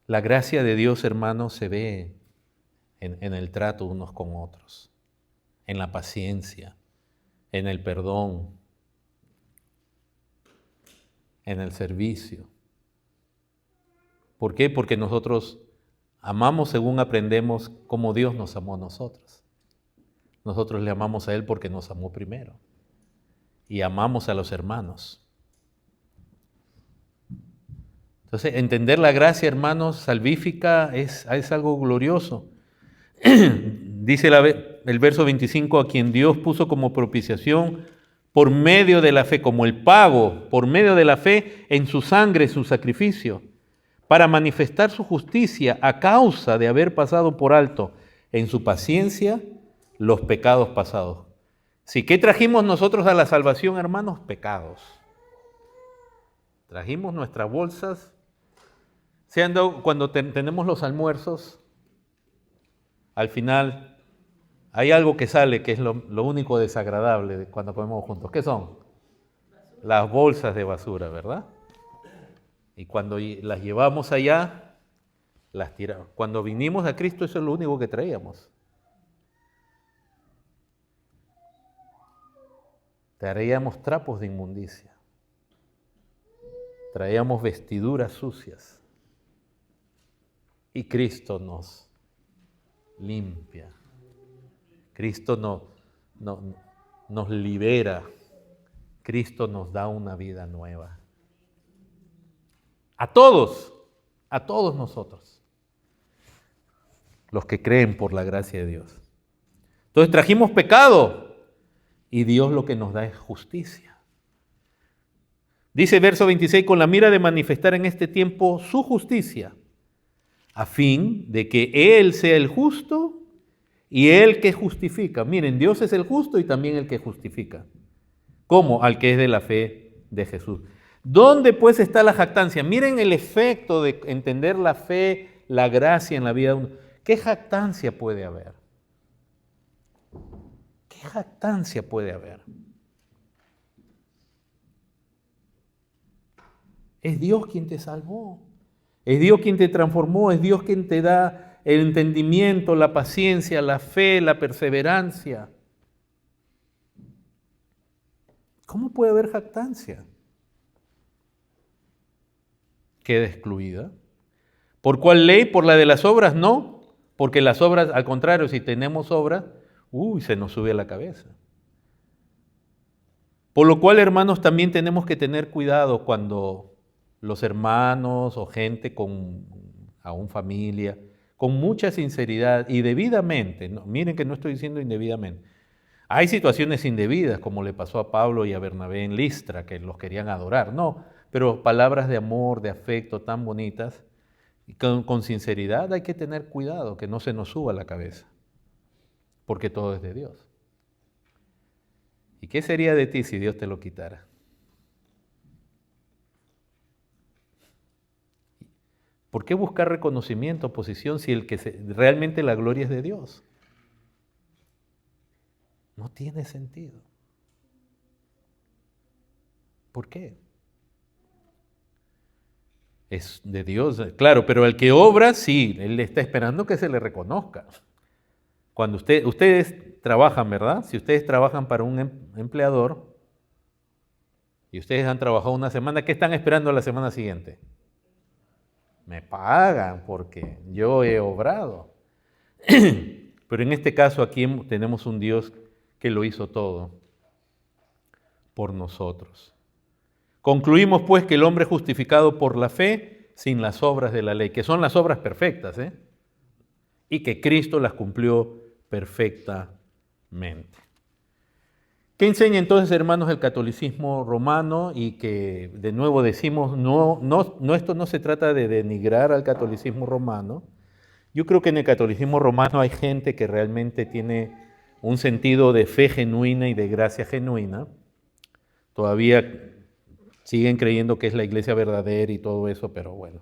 La gracia de Dios, hermanos, se ve en el trato unos con otros, en la paciencia, en el perdón, en el servicio. ¿Por qué? Porque nosotros amamos según aprendemos cómo Dios nos amó a nosotros. Nosotros le amamos a Él porque nos amó primero. Y amamos a los hermanos. Entonces, entender la gracia, hermanos, salvífica es algo glorioso. Dice el verso 25, a quien Dios puso como propiciación por medio de la fe, como el pago, por medio de la fe en su sangre, su sacrificio, para manifestar su justicia a causa de haber pasado por alto en su paciencia los pecados pasados. ¿Sí? ¿Qué trajimos nosotros a la salvación, hermanos? Pecados. Trajimos nuestras bolsas. Cuando tenemos los almuerzos, al final hay algo que sale que es lo único desagradable de cuando comemos juntos. ¿Qué son? Las bolsas de basura, ¿verdad? Y cuando las llevamos allá, las tiramos. Cuando vinimos a Cristo, eso es lo único que traíamos. Traíamos trapos de inmundicia. Traíamos vestiduras sucias. Y Cristo nos limpia. Cristo nos libera. Cristo nos da una vida nueva. A todos nosotros, los que creen por la gracia de Dios. Entonces trajimos pecado y Dios lo que nos da es justicia. Dice verso 26, con la mira de manifestar en este tiempo su justicia, a fin de que Él sea el justo y el que justifica. Miren, Dios es el justo y también el que justifica. ¿Cómo? Al que es de la fe de Jesús. ¿Dónde pues está la jactancia? Miren el efecto de entender la fe, la gracia en la vida de uno. ¿Qué jactancia puede haber? ¿Qué jactancia puede haber? Es Dios quien te salvó. Es Dios quien te transformó. Es Dios quien te da el entendimiento, la paciencia, la fe, la perseverancia. ¿Cómo puede haber jactancia? Queda excluida. ¿Por cuál ley? ¿Por la de las obras? No, porque las obras, al contrario, si tenemos obras, se nos sube a la cabeza. Por lo cual, hermanos, también tenemos que tener cuidado cuando los hermanos o gente aún familia, con mucha sinceridad y debidamente, ¿no? Miren que no estoy diciendo indebidamente. Hay situaciones indebidas, como le pasó a Pablo y a Bernabé en Listra, que los querían adorar, no, pero palabras de amor, de afecto tan bonitas, y con sinceridad hay que tener cuidado, que no se nos suba a la cabeza, porque todo es de Dios. ¿Y qué sería de ti si Dios te lo quitara? ¿Por qué buscar reconocimiento, posición, si realmente la gloria es de Dios? No tiene sentido. ¿Por qué? Es de Dios, claro, pero el que obra, sí, él está esperando que se le reconozca. Cuando ustedes trabajan, ¿verdad? Si ustedes trabajan para un empleador y ustedes han trabajado una semana, ¿qué están esperando la semana siguiente? Me pagan porque yo he obrado. Pero en este caso aquí tenemos un Dios que lo hizo todo por nosotros. Concluimos pues que el hombre es justificado por la fe sin las obras de la ley, que son las obras perfectas, y que Cristo las cumplió perfectamente. ¿Qué enseña entonces, hermanos, el catolicismo romano? Y que de nuevo decimos, esto no se trata de denigrar al catolicismo romano. Yo creo que en el catolicismo romano hay gente que realmente tiene un sentido de fe genuina y de gracia genuina. Todavía siguen creyendo que es la iglesia verdadera y todo eso, pero bueno.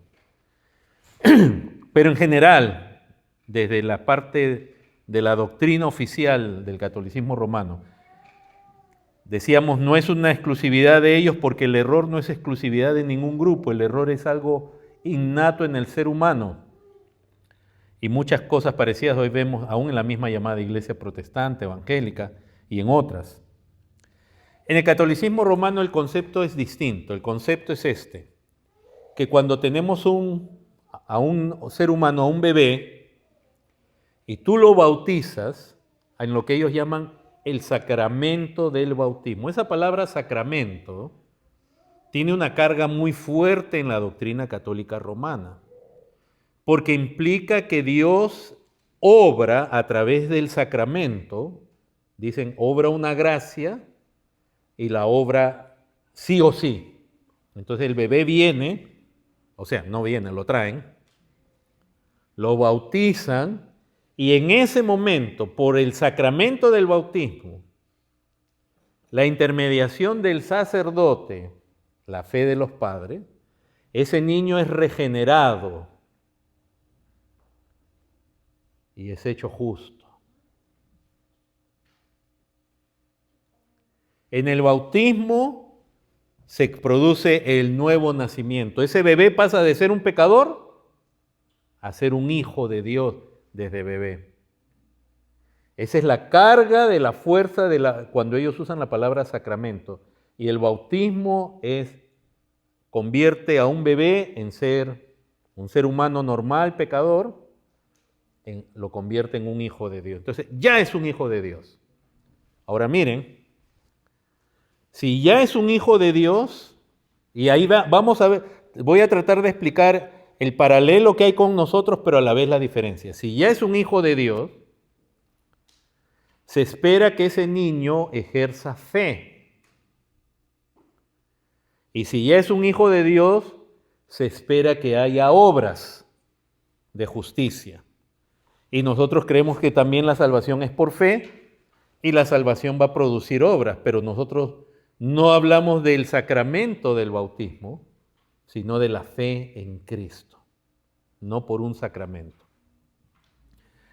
Pero en general, desde la parte de la doctrina oficial del catolicismo romano, decíamos, no es una exclusividad de ellos porque el error no es exclusividad de ningún grupo, el error es algo innato en el ser humano. Y muchas cosas parecidas hoy vemos aún en la misma llamada iglesia protestante, evangélica y en otras. En el catolicismo romano el concepto es distinto, el concepto es este, que cuando tenemos a un ser humano, a un bebé, y tú lo bautizas en lo que ellos llaman el sacramento del bautismo. Esa palabra sacramento tiene una carga muy fuerte en la doctrina católica romana, porque implica que Dios obra a través del sacramento, dicen, obra una gracia y la obra sí o sí. Entonces el bebé viene, o sea, no viene, lo traen, lo bautizan y en ese momento, por el sacramento del bautismo, la intermediación del sacerdote, la fe de los padres, ese niño es regenerado y es hecho justo. En el bautismo se produce el nuevo nacimiento. Ese bebé pasa de ser un pecador a ser un hijo de Dios desde bebé. Esa es la carga de la fuerza cuando ellos usan la palabra sacramento. Y el bautismo convierte a un bebé en un ser humano normal, pecador, lo convierte en un hijo de Dios. Entonces, ya es un hijo de Dios. Ahora miren, si ya es un hijo de Dios, y ahí vamos a ver, voy a tratar de explicar el paralelo que hay con nosotros, pero a la vez la diferencia. Si ya es un hijo de Dios, se espera que ese niño ejerza fe. Y si ya es un hijo de Dios, se espera que haya obras de justicia. Y nosotros creemos que también la salvación es por fe y la salvación va a producir obras, pero nosotros no hablamos del sacramento del bautismo, sino de la fe en Cristo, no por un sacramento.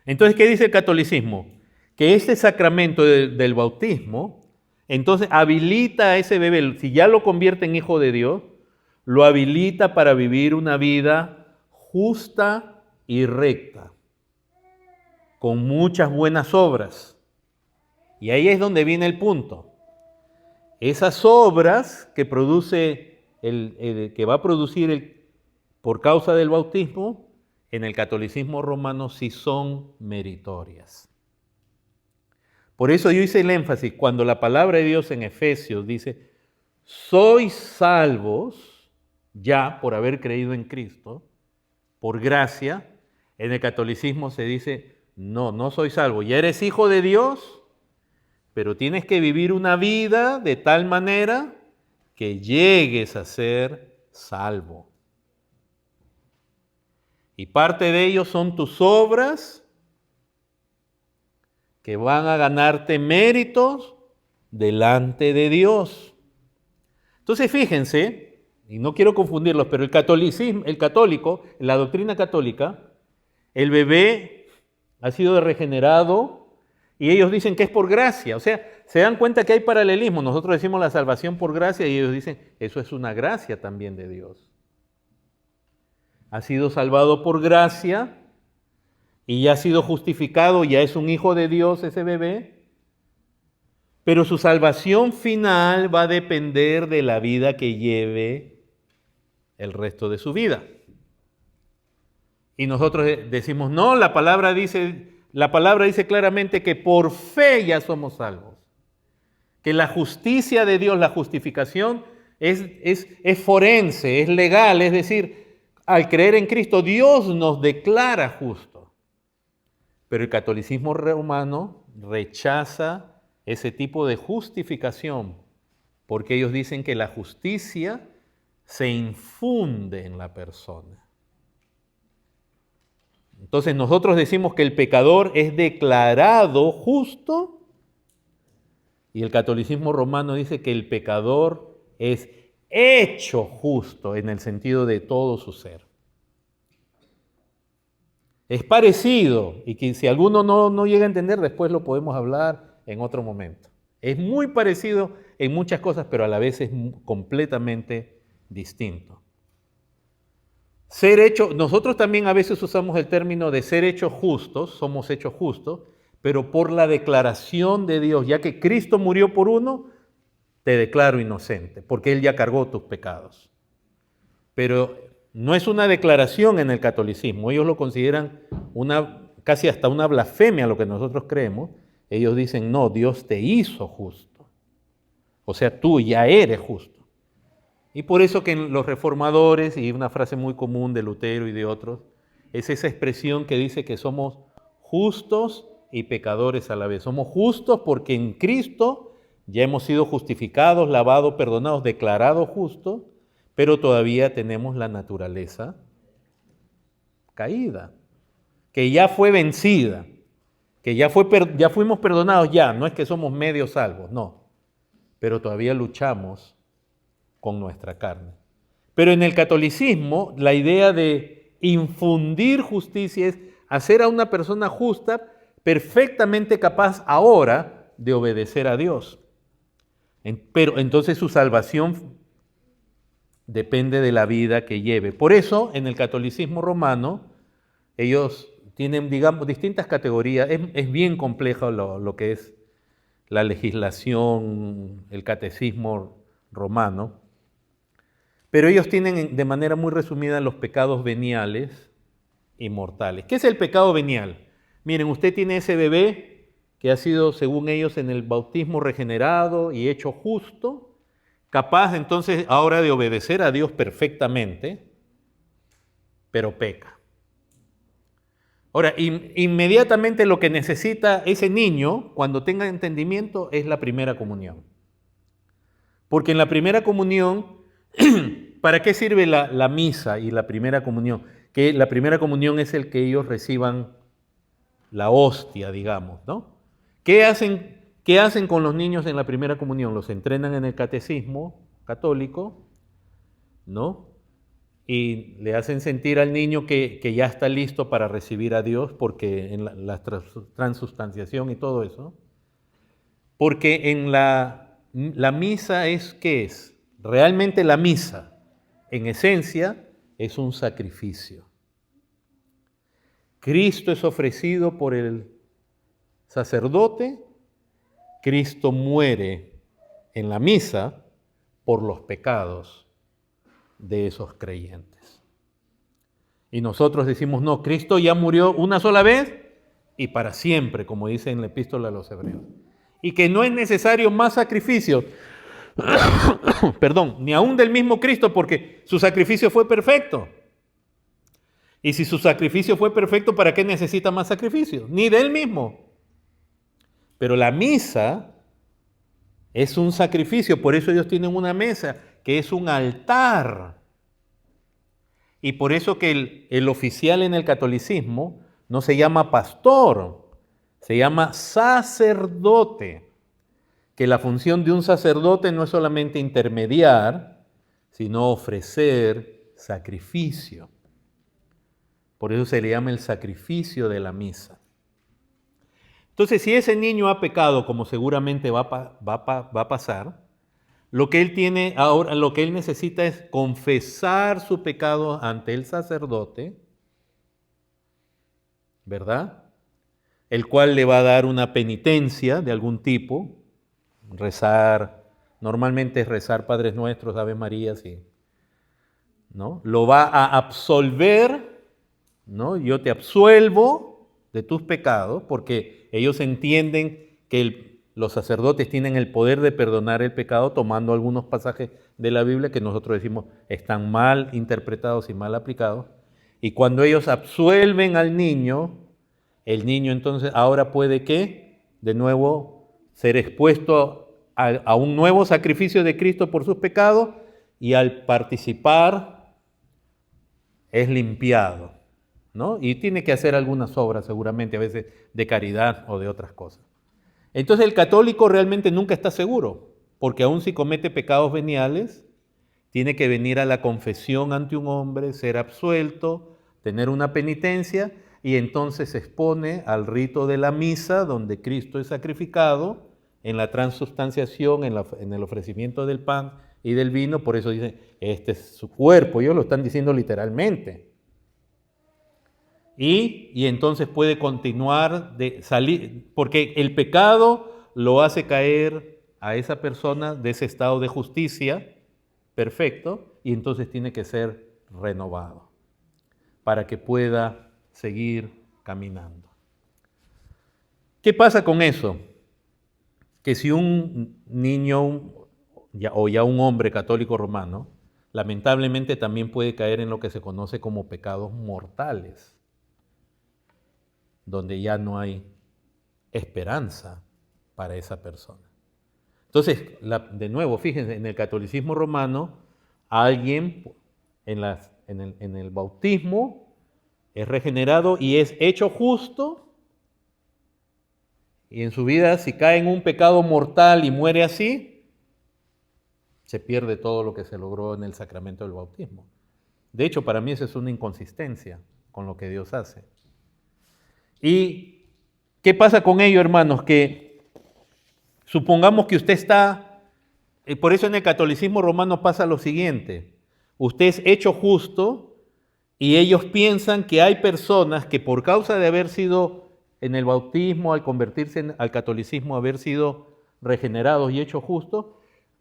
Entonces, ¿qué dice el catolicismo? Que este sacramento del bautismo, entonces habilita a ese bebé, si ya lo convierte en hijo de Dios, lo habilita para vivir una vida justa y recta, con muchas buenas obras. Y ahí es donde viene el punto. Esas obras que produce que va a producir por causa del bautismo, en el catolicismo romano sí son meritorias. Por eso yo hice el énfasis, cuando la palabra de Dios en Efesios dice, sois salvos ya por haber creído en Cristo, por gracia, en el catolicismo se dice, no soy salvo, ya eres hijo de Dios, pero tienes que vivir una vida de tal manera que llegues a ser salvo. Y parte de ello son tus obras que van a ganarte méritos delante de Dios. Entonces fíjense y no quiero confundirlos, pero el católico, la doctrina católica, el bebé ha sido regenerado y ellos dicen que es por gracia. O sea, se dan cuenta que hay paralelismo. Nosotros decimos la salvación por gracia y ellos dicen, eso es una gracia también de Dios. Ha sido salvado por gracia y ya ha sido justificado, ya es un hijo de Dios ese bebé, pero su salvación final va a depender de la vida que lleve el resto de su vida. Y nosotros decimos, no, la palabra dice claramente que por fe ya somos salvos. Que la justicia de Dios, la justificación, es forense, es legal, es decir, al creer en Cristo, Dios nos declara justos. Pero el catolicismo romano rechaza ese tipo de justificación, porque ellos dicen que la justicia se infunde en la persona. Entonces nosotros decimos que el pecador es declarado justo y el catolicismo romano dice que el pecador es hecho justo en el sentido de todo su ser. Es parecido y que si alguno no llega a entender, después lo podemos hablar en otro momento. Es muy parecido en muchas cosas, pero a la vez es completamente distinto. Ser hecho, nosotros también a veces usamos el término de ser hechos justos, somos hechos justos, pero por la declaración de Dios, ya que Cristo murió por uno, te declaro inocente, porque Él ya cargó tus pecados. Pero no es una declaración en el catolicismo, ellos lo consideran casi hasta una blasfemia lo que nosotros creemos. Ellos dicen, no, Dios te hizo justo. O sea, tú ya eres justo. Y por eso que los reformadores, y una frase muy común de Lutero y de otros, es esa expresión que dice que somos justos y pecadores a la vez. Somos justos porque en Cristo ya hemos sido justificados, lavados, perdonados, declarados justos, pero todavía tenemos la naturaleza caída, que ya fue vencida, que ya fuimos perdonados ya, no es que somos medio salvos, no, pero todavía luchamos con nuestra carne. Pero en el catolicismo, la idea de infundir justicia es hacer a una persona justa perfectamente capaz ahora de obedecer a Dios. Pero entonces su salvación depende de la vida que lleve. Por eso, en el catolicismo romano, ellos tienen, digamos, distintas categorías. Es bien complejo lo que es la legislación, el catecismo romano. Pero ellos tienen de manera muy resumida los pecados veniales y mortales. ¿Qué es el pecado venial? Miren, usted tiene ese bebé que ha sido, según ellos, en el bautismo regenerado y hecho justo, capaz entonces ahora de obedecer a Dios perfectamente, pero peca. Ahora, inmediatamente lo que necesita ese niño, cuando tenga entendimiento, es la primera comunión. Porque en la primera comunión, ¿para qué sirve la misa y la primera comunión? Que la primera comunión es el que ellos reciban la hostia, digamos, ¿no? ¿Qué hacen con los niños en la primera comunión? Los entrenan en el catecismo católico, ¿no? Y le hacen sentir al niño que ya está listo para recibir a Dios, porque en la transustanciación y todo eso, porque en la misa ¿qué es? Realmente la misa, en esencia, es un sacrificio. Cristo es ofrecido por el sacerdote, Cristo muere en la misa por los pecados de esos creyentes. Y nosotros decimos, no, Cristo ya murió una sola vez y para siempre, como dice en la epístola a los Hebreos. Y que no es necesario más sacrificios, perdón, ni aún del mismo Cristo, porque su sacrificio fue perfecto. Y si su sacrificio fue perfecto, ¿para qué necesita más sacrificios? Ni de él mismo. Pero la misa es un sacrificio, por eso ellos tienen una mesa, que es un altar. Y por eso que el oficial en el catolicismo no se llama pastor, se llama sacerdote. Que la función de un sacerdote no es solamente intermediar, sino ofrecer sacrificio. Por eso se le llama el sacrificio de la misa. Entonces, si ese niño ha pecado, como seguramente va a pasar, lo que él tiene ahora, lo que él necesita es confesar su pecado ante el sacerdote, ¿verdad? El cual le va a dar una penitencia de algún tipo, rezar, normalmente es rezar Padres Nuestros, Ave María, sí, ¿no? Lo va a absolver, ¿no? Yo te absuelvo de tus pecados, porque ellos entienden que los sacerdotes tienen el poder de perdonar el pecado tomando algunos pasajes de la Biblia que nosotros decimos están mal interpretados y mal aplicados. Y cuando ellos absuelven al niño, el niño entonces ahora puede ¿qué? De nuevo ser expuesto a un nuevo sacrificio de Cristo por sus pecados, y al participar es limpiado, ¿no? Y tiene que hacer algunas obras seguramente, a veces de caridad o de otras cosas. Entonces el católico realmente nunca está seguro, porque aun si comete pecados veniales, tiene que venir a la confesión ante un hombre, ser absuelto, tener una penitencia, y entonces se expone al rito de la misa, donde Cristo es sacrificado, en la transubstanciación, en el ofrecimiento del pan y del vino. Por eso dicen, este es su cuerpo, ellos lo están diciendo literalmente. Y entonces puede continuar de salir, porque el pecado lo hace caer a esa persona de ese estado de justicia perfecto, y entonces tiene que ser renovado para que pueda seguir caminando. ¿Qué pasa con eso? Que si un niño o ya un hombre católico romano, lamentablemente también puede caer en lo que se conoce como pecados mortales, donde ya no hay esperanza para esa persona. Entonces, de nuevo, fíjense, en el catolicismo romano, alguien en el bautismo es regenerado y es hecho justo, y en su vida, si cae en un pecado mortal y muere así, se pierde todo lo que se logró en el sacramento del bautismo. De hecho, para mí eso es una inconsistencia con lo que Dios hace. ¿Y qué pasa con ello, hermanos? Que supongamos que usted está, por eso en el catolicismo romano pasa lo siguiente: usted es hecho justo y ellos piensan que hay personas que por causa de haber sido en el bautismo, al convertirse al catolicismo, haber sido regenerados y hechos justos,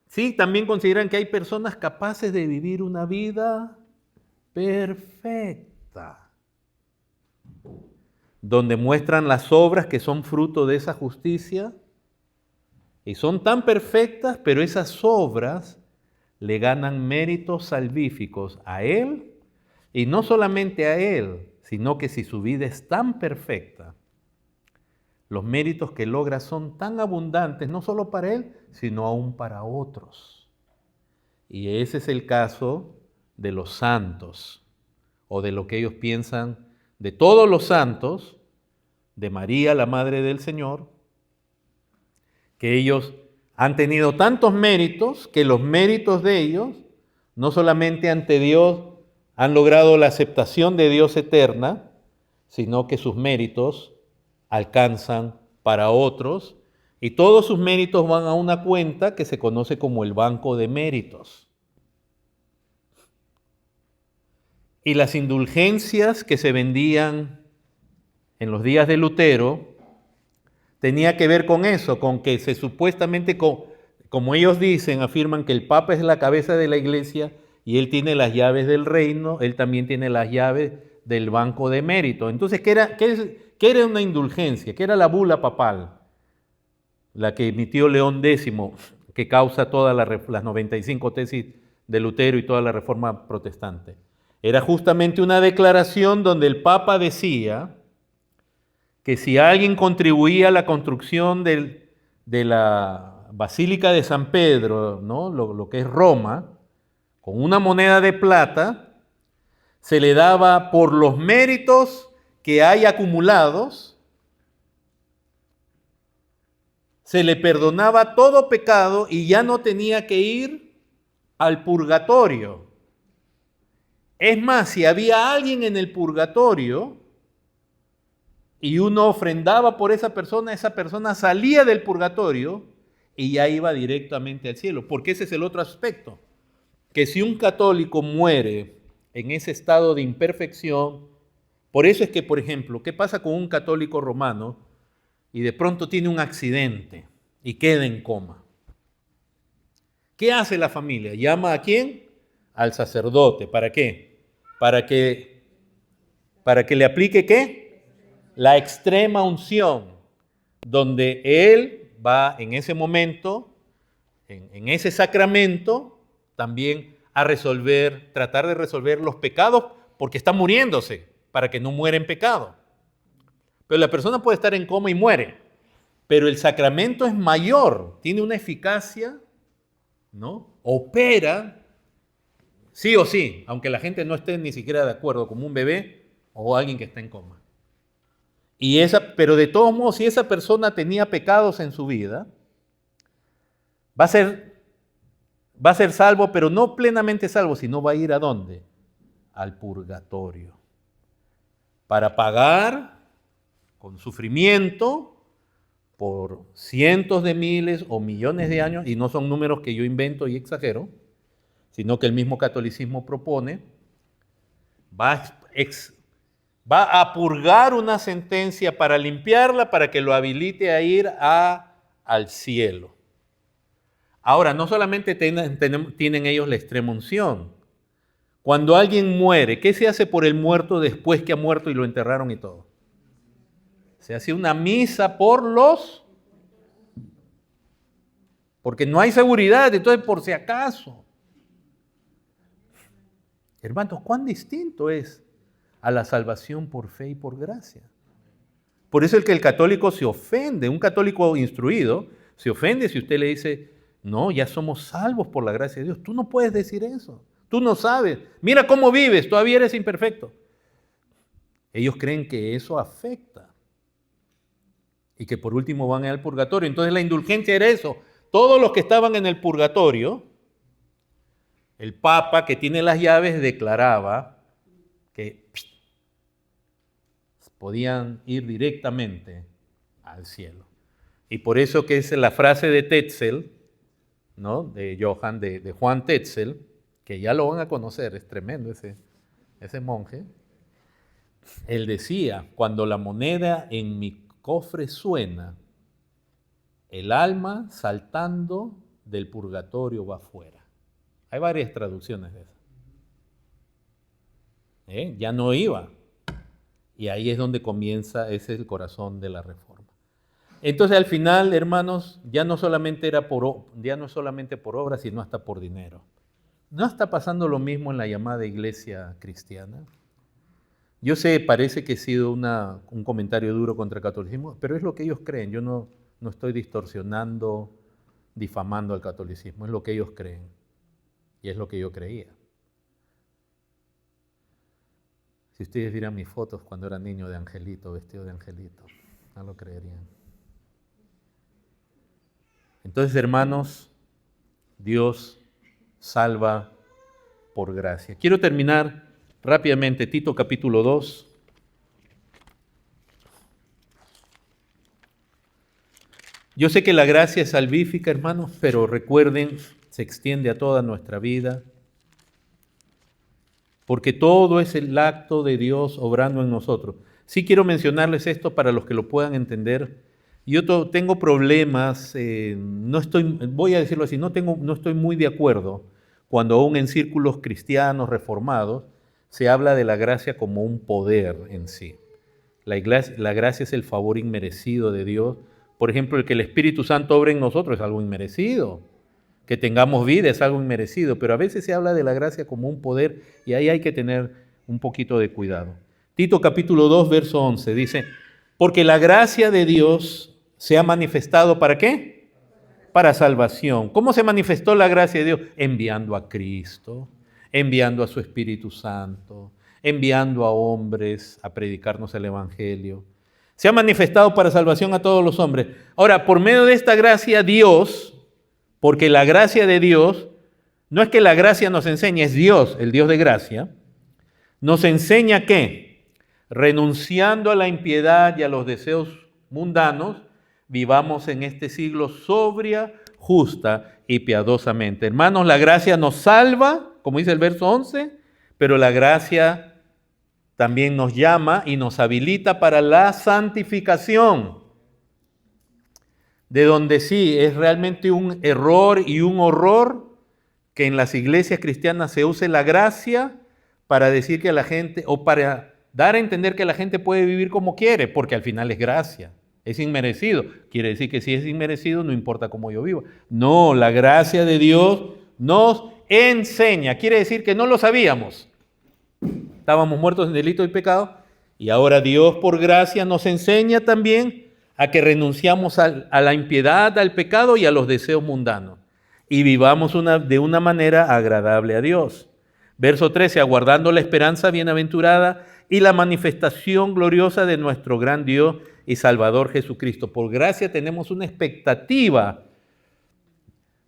sí, también consideran que hay personas capaces de vivir una vida perfecta, donde muestran las obras que son fruto de esa justicia, y son tan perfectas, pero esas obras le ganan méritos salvíficos a él, y no solamente a él, sino que si su vida es tan perfecta, los méritos que logra son tan abundantes, no solo para él, sino aún para otros. Y ese es el caso de los santos, o de lo que ellos piensan de todos los santos, de María, la Madre del Señor, que ellos han tenido tantos méritos, que los méritos de ellos, no solamente ante Dios, han logrado la aceptación de Dios eterna, sino que sus méritos alcanzan para otros, y todos sus méritos van a una cuenta que se conoce como el banco de méritos. Y las indulgencias que se vendían en los días de Lutero tenía que ver con eso, con que se supuestamente, como ellos dicen, afirman que el Papa es la cabeza de la Iglesia y él tiene las llaves del reino, él también tiene las llaves del banco de mérito. Entonces, ¿qué era una indulgencia? ¿Qué era la bula papal? La que emitió León X, que causa todas las 95 tesis de Lutero y toda la reforma protestante. Era justamente una declaración donde el Papa decía que si alguien contribuía a la construcción de la Basílica de San Pedro, ¿no? lo que es Roma, con una moneda de plata, se le daba por los méritos que hay acumulados, se le perdonaba todo pecado y ya no tenía que ir al purgatorio. Es más, si había alguien en el purgatorio y uno ofrendaba por esa persona salía del purgatorio y ya iba directamente al cielo. Porque ese es el otro aspecto. Que si un católico muere en ese estado de imperfección, por eso es que, por ejemplo, ¿qué pasa con un católico romano y de pronto tiene un accidente y queda en coma? ¿Qué hace la familia? ¿Llama a quién? Al sacerdote. ¿Para qué? Para que le aplique ¿qué? La extrema unción, donde él va en ese momento, en ese sacramento, también a tratar de resolver los pecados, porque está muriéndose, para que no muera en pecado. Pero la persona puede estar en coma y muere, pero el sacramento es mayor, tiene una eficacia, ¿no? Opera, sí o sí, aunque la gente no esté ni siquiera de acuerdo, como un bebé o alguien que está en coma. Pero de todos modos, si esa persona tenía pecados en su vida, va a ser salvo, pero no plenamente salvo, sino va a ir ¿a dónde? Al purgatorio. Para pagar con sufrimiento por cientos de miles o millones de años, y no son números que yo invento y exagero, sino que el mismo catolicismo propone, va a purgar una sentencia para limpiarla, para que lo habilite a ir al cielo. Ahora, no solamente tienen ellos la extrema unción. Cuando alguien muere, ¿qué se hace por el muerto después que ha muerto y lo enterraron y todo? Se hace una misa porque no hay seguridad, entonces por si acaso. Hermanos, ¿cuán distinto es a la salvación por fe y por gracia? Por eso el católico se ofende, un católico instruido se ofende si usted le dice, no, ya somos salvos por la gracia de Dios. Tú no puedes decir eso, tú no sabes. Mira cómo vives, todavía eres imperfecto. Ellos creen que eso afecta y que por último van al purgatorio. Entonces la indulgencia era eso. Todos los que estaban en el purgatorio, el Papa que tiene las llaves declaraba que podían ir directamente al cielo. Y por eso que es la frase de Tetzel, ¿no? De Juan Tetzel, que ya lo van a conocer, es tremendo ese monje. Él decía, cuando la moneda en mi cofre suena, el alma saltando del purgatorio va afuera. Hay varias traducciones de eso. Ya no iba. Y ahí es donde comienza, ese es el corazón de la reforma. Entonces al final, hermanos, ya no solamente por obra, sino hasta por dinero. ¿No está pasando lo mismo en la llamada iglesia cristiana? Yo sé, parece que he sido un comentario duro contra el catolicismo, pero es lo que ellos creen. Yo no estoy distorsionando, difamando al catolicismo, es lo que ellos creen. Y es lo que yo creía. Si ustedes vieran mis fotos cuando era niño de angelito, vestido de angelito, no lo creerían. Entonces, hermanos, Dios salva por gracia. Quiero terminar rápidamente, Tito capítulo 2. Yo sé que la gracia es salvífica, hermanos, pero recuerden, se extiende a toda nuestra vida, porque todo es el acto de Dios obrando en nosotros. Sí quiero mencionarles esto para los que lo puedan entender. Yo tengo problemas, voy a decirlo así, no estoy muy de acuerdo cuando aún en círculos cristianos reformados se habla de la gracia como un poder en sí. La gracia es el favor inmerecido de Dios. Por ejemplo, el que el Espíritu Santo obre en nosotros es algo inmerecido. Que tengamos vida es algo inmerecido, pero a veces se habla de la gracia como un poder y ahí hay que tener un poquito de cuidado. Tito capítulo 2, verso 11 dice, porque la gracia de Dios se ha manifestado ¿para qué? Para salvación. ¿Cómo se manifestó la gracia de Dios? Enviando a Cristo, enviando a su Espíritu Santo, enviando a hombres a predicarnos el Evangelio. Se ha manifestado para salvación a todos los hombres. Ahora, por medio de esta gracia, Dios, porque la gracia de Dios No es que la gracia nos enseñe, es Dios, el Dios de gracia. Nos enseña que, renunciando a la impiedad y a los deseos mundanos, vivamos en este siglo sobria, justa y piadosamente. Hermanos, la gracia nos salva, como dice el verso 11, pero la gracia también nos llama y nos habilita para la santificación, de donde sí es realmente un error y un horror que en las iglesias cristianas se use la gracia para decir que la gente, o para dar a entender que la gente puede vivir como quiere, porque al final es gracia, es inmerecido. Quiere decir que si es inmerecido, no importa cómo yo viva. No, la gracia de Dios nos enseña, quiere decir que no lo sabíamos. Estábamos muertos en delito y pecado, y ahora Dios por gracia nos enseña también a que renunciamos a la impiedad, al pecado y a los deseos mundanos, y vivamos de una manera agradable a Dios. Verso 13, aguardando la esperanza bienaventurada y la manifestación gloriosa de nuestro gran Dios y Salvador Jesucristo. Por gracia tenemos una expectativa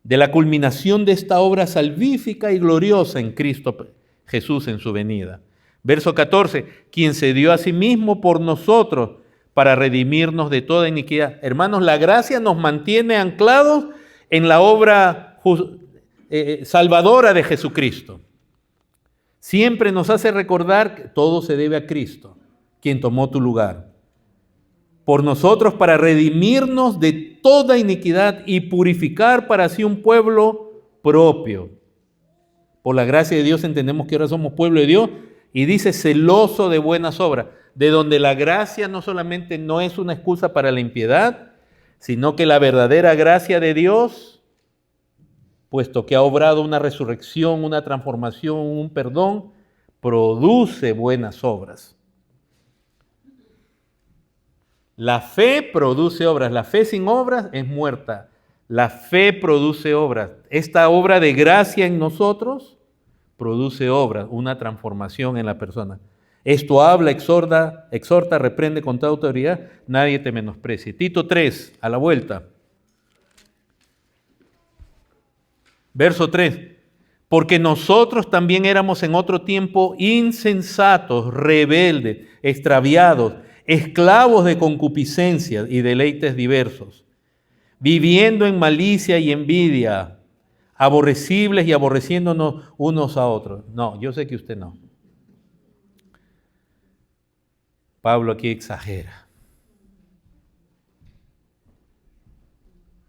de la culminación de esta obra salvífica y gloriosa en Cristo Jesús en su venida. Verso 14, quien se dio a sí mismo por nosotros para redimirnos de toda iniquidad. Hermanos, la gracia nos mantiene anclados en la obra salvadora de Jesucristo. Siempre nos hace recordar que todo se debe a Cristo, quien tomó tu lugar. Por nosotros para redimirnos de toda iniquidad y purificar para sí un pueblo propio. Por la gracia de Dios entendemos que ahora somos pueblo de Dios, y dice celoso de buenas obras, de donde la gracia no solamente no es una excusa para la impiedad, sino que la verdadera gracia de Dios, puesto que ha obrado una resurrección, una transformación, un perdón, produce buenas obras. La fe produce obras. La fe sin obras es muerta. La fe produce obras. Esta obra de gracia en nosotros produce obras, una transformación en la persona. Esto habla, exhorta, reprende con toda autoridad, nadie te menosprecie. Tito 3, a la vuelta. Verso 3. Porque nosotros también éramos en otro tiempo insensatos, rebeldes, extraviados, esclavos de concupiscencias y deleites diversos, viviendo en malicia y envidia, aborrecibles y aborreciéndonos unos a otros. No, yo sé que usted no. Pablo aquí exagera.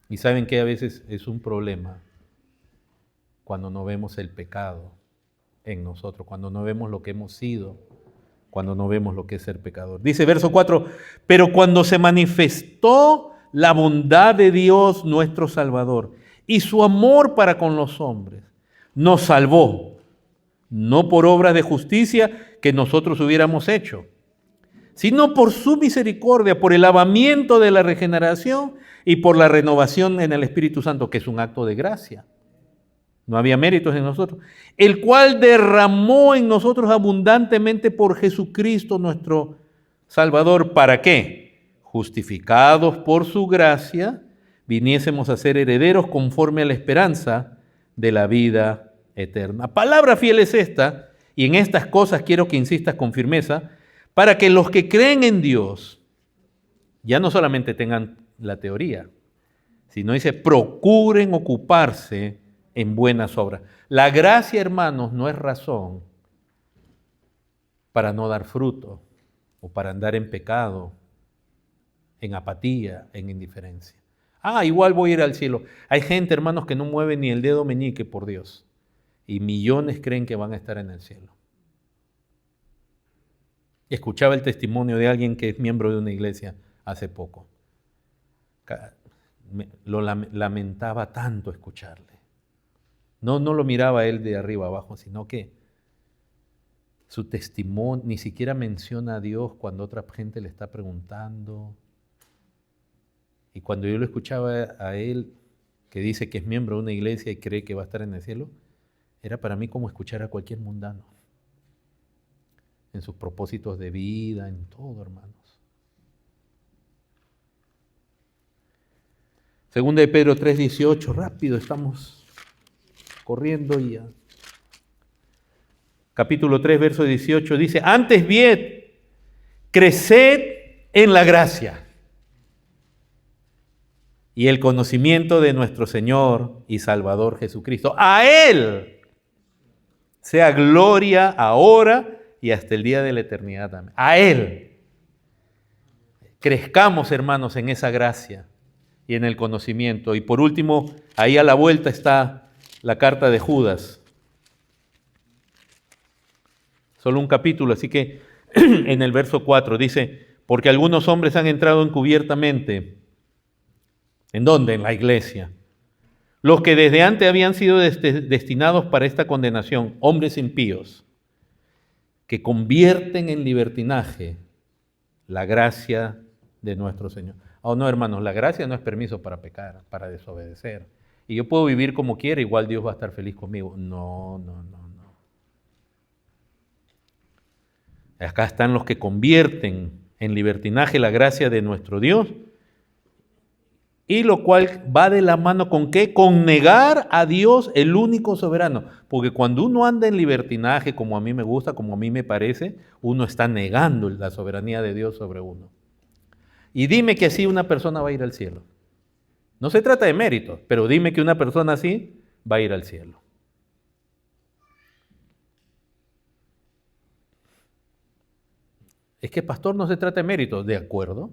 Y saben que a veces es un problema cuando no vemos el pecado en nosotros, cuando no vemos lo que hemos sido, cuando no vemos lo que es ser pecador. Dice verso 4, pero cuando se manifestó la bondad de Dios nuestro Salvador y su amor para con los hombres, nos salvó, no por obras de justicia que nosotros hubiéramos hecho, sino por su misericordia, por el lavamiento de la regeneración y por la renovación en el Espíritu Santo, que es un acto de gracia. No había méritos en nosotros, el cual derramó en nosotros abundantemente por Jesucristo nuestro Salvador. ¿Para qué? Justificados por su gracia, viniésemos a ser herederos conforme a la esperanza de la vida eterna. Palabra fiel es esta, y en estas cosas quiero que insistas con firmeza, para que los que creen en Dios ya no solamente tengan la teoría, sino dice, procuren ocuparse en buenas obras. La gracia, hermanos, no es razón para no dar fruto o para andar en pecado, en apatía, en indiferencia. Igual voy a ir al cielo. Hay gente, hermanos, que no mueve ni el dedo meñique por Dios, y millones creen que van a estar en el cielo. Escuchaba el testimonio de alguien que es miembro de una iglesia hace poco. Lo lamentaba tanto escucharle. No lo miraba él de arriba abajo, sino que su testimonio ni siquiera menciona a Dios cuando otra gente le está preguntando. Y cuando yo lo escuchaba a él, que dice que es miembro de una iglesia y cree que va a estar en el cielo, era para mí como escuchar a cualquier mundano. En sus propósitos de vida, en todo, hermanos. Segunda de Pedro 3:18, rápido, estamos corriendo y ya. Capítulo 3, verso 18 dice, antes bien, creced en la gracia y el conocimiento de nuestro Señor y Salvador Jesucristo. A Él sea gloria ahora y hasta el día de la eternidad también. A Él. Crezcamos, hermanos, en esa gracia y en el conocimiento. Y por último, ahí a la vuelta está la carta de Judas. Solo un capítulo, así que en el verso 4 dice, porque algunos hombres han entrado encubiertamente. ¿En dónde? En la iglesia. Los que desde antes habían sido destinados para esta condenación, hombres impíos, que convierten en libertinaje la gracia de nuestro Señor. Oh, no, hermanos, la gracia no es permiso para pecar, para desobedecer. Y yo puedo vivir como quiera, igual Dios va a estar feliz conmigo. No. Acá están los que convierten en libertinaje la gracia de nuestro Dios, y lo cual va de la mano con ¿qué? Con negar a Dios, el único soberano. Porque cuando uno anda en libertinaje, como a mí me gusta, como a mí me parece, uno está negando la soberanía de Dios sobre uno. Y dime que así una persona va a ir al cielo. No se trata de méritos, pero dime que una persona así va a ir al cielo. Es que, pastor, no se trata de méritos, de acuerdo.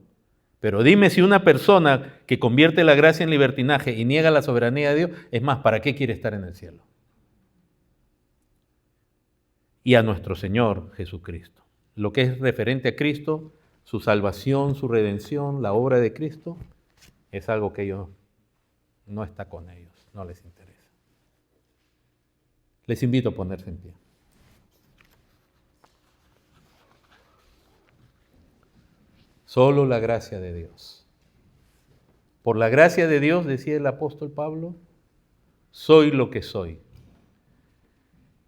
Pero dime si una persona que convierte la gracia en libertinaje y niega la soberanía de Dios, es más, ¿para qué quiere estar en el cielo? Y a nuestro Señor Jesucristo. Lo que es referente a Cristo, su salvación, su redención, la obra de Cristo, es algo que ellos no está con ellos, no les interesa. Les invito a ponerse en pie. Solo la gracia de Dios. Por la gracia de Dios, decía el apóstol Pablo, soy lo que soy.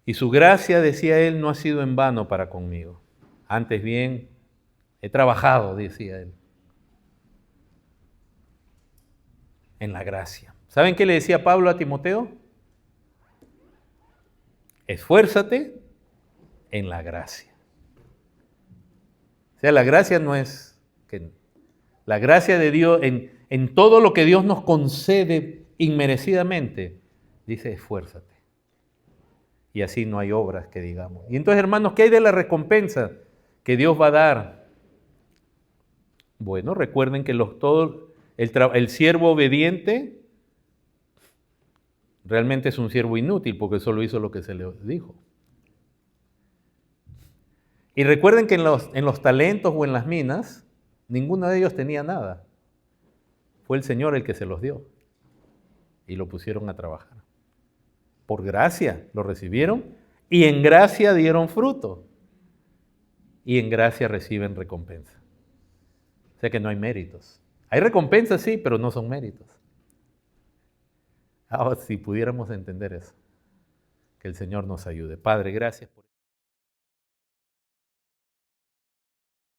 Y su gracia, decía él, no ha sido en vano para conmigo. Antes bien, he trabajado, decía él, en la gracia. ¿Saben qué le decía Pablo a Timoteo? Esfuérzate en la gracia. O sea, la gracia no es que la gracia de Dios en todo lo que Dios nos concede inmerecidamente, dice esfuérzate. Y así no hay obras que digamos. Y entonces, hermanos, ¿qué hay de la recompensa que Dios va a dar? Bueno, recuerden que el siervo obediente realmente es un siervo inútil porque solo hizo lo que se le dijo. Y recuerden que en los talentos o en las minas, ninguno de ellos tenía nada. Fue el Señor el que se los dio y lo pusieron a trabajar. Por gracia lo recibieron y en gracia dieron fruto y en gracia reciben recompensa. O sea que no hay méritos. Hay recompensas, sí, pero no son méritos. Ahora, si pudiéramos entender eso, que el Señor nos ayude. Padre, gracias por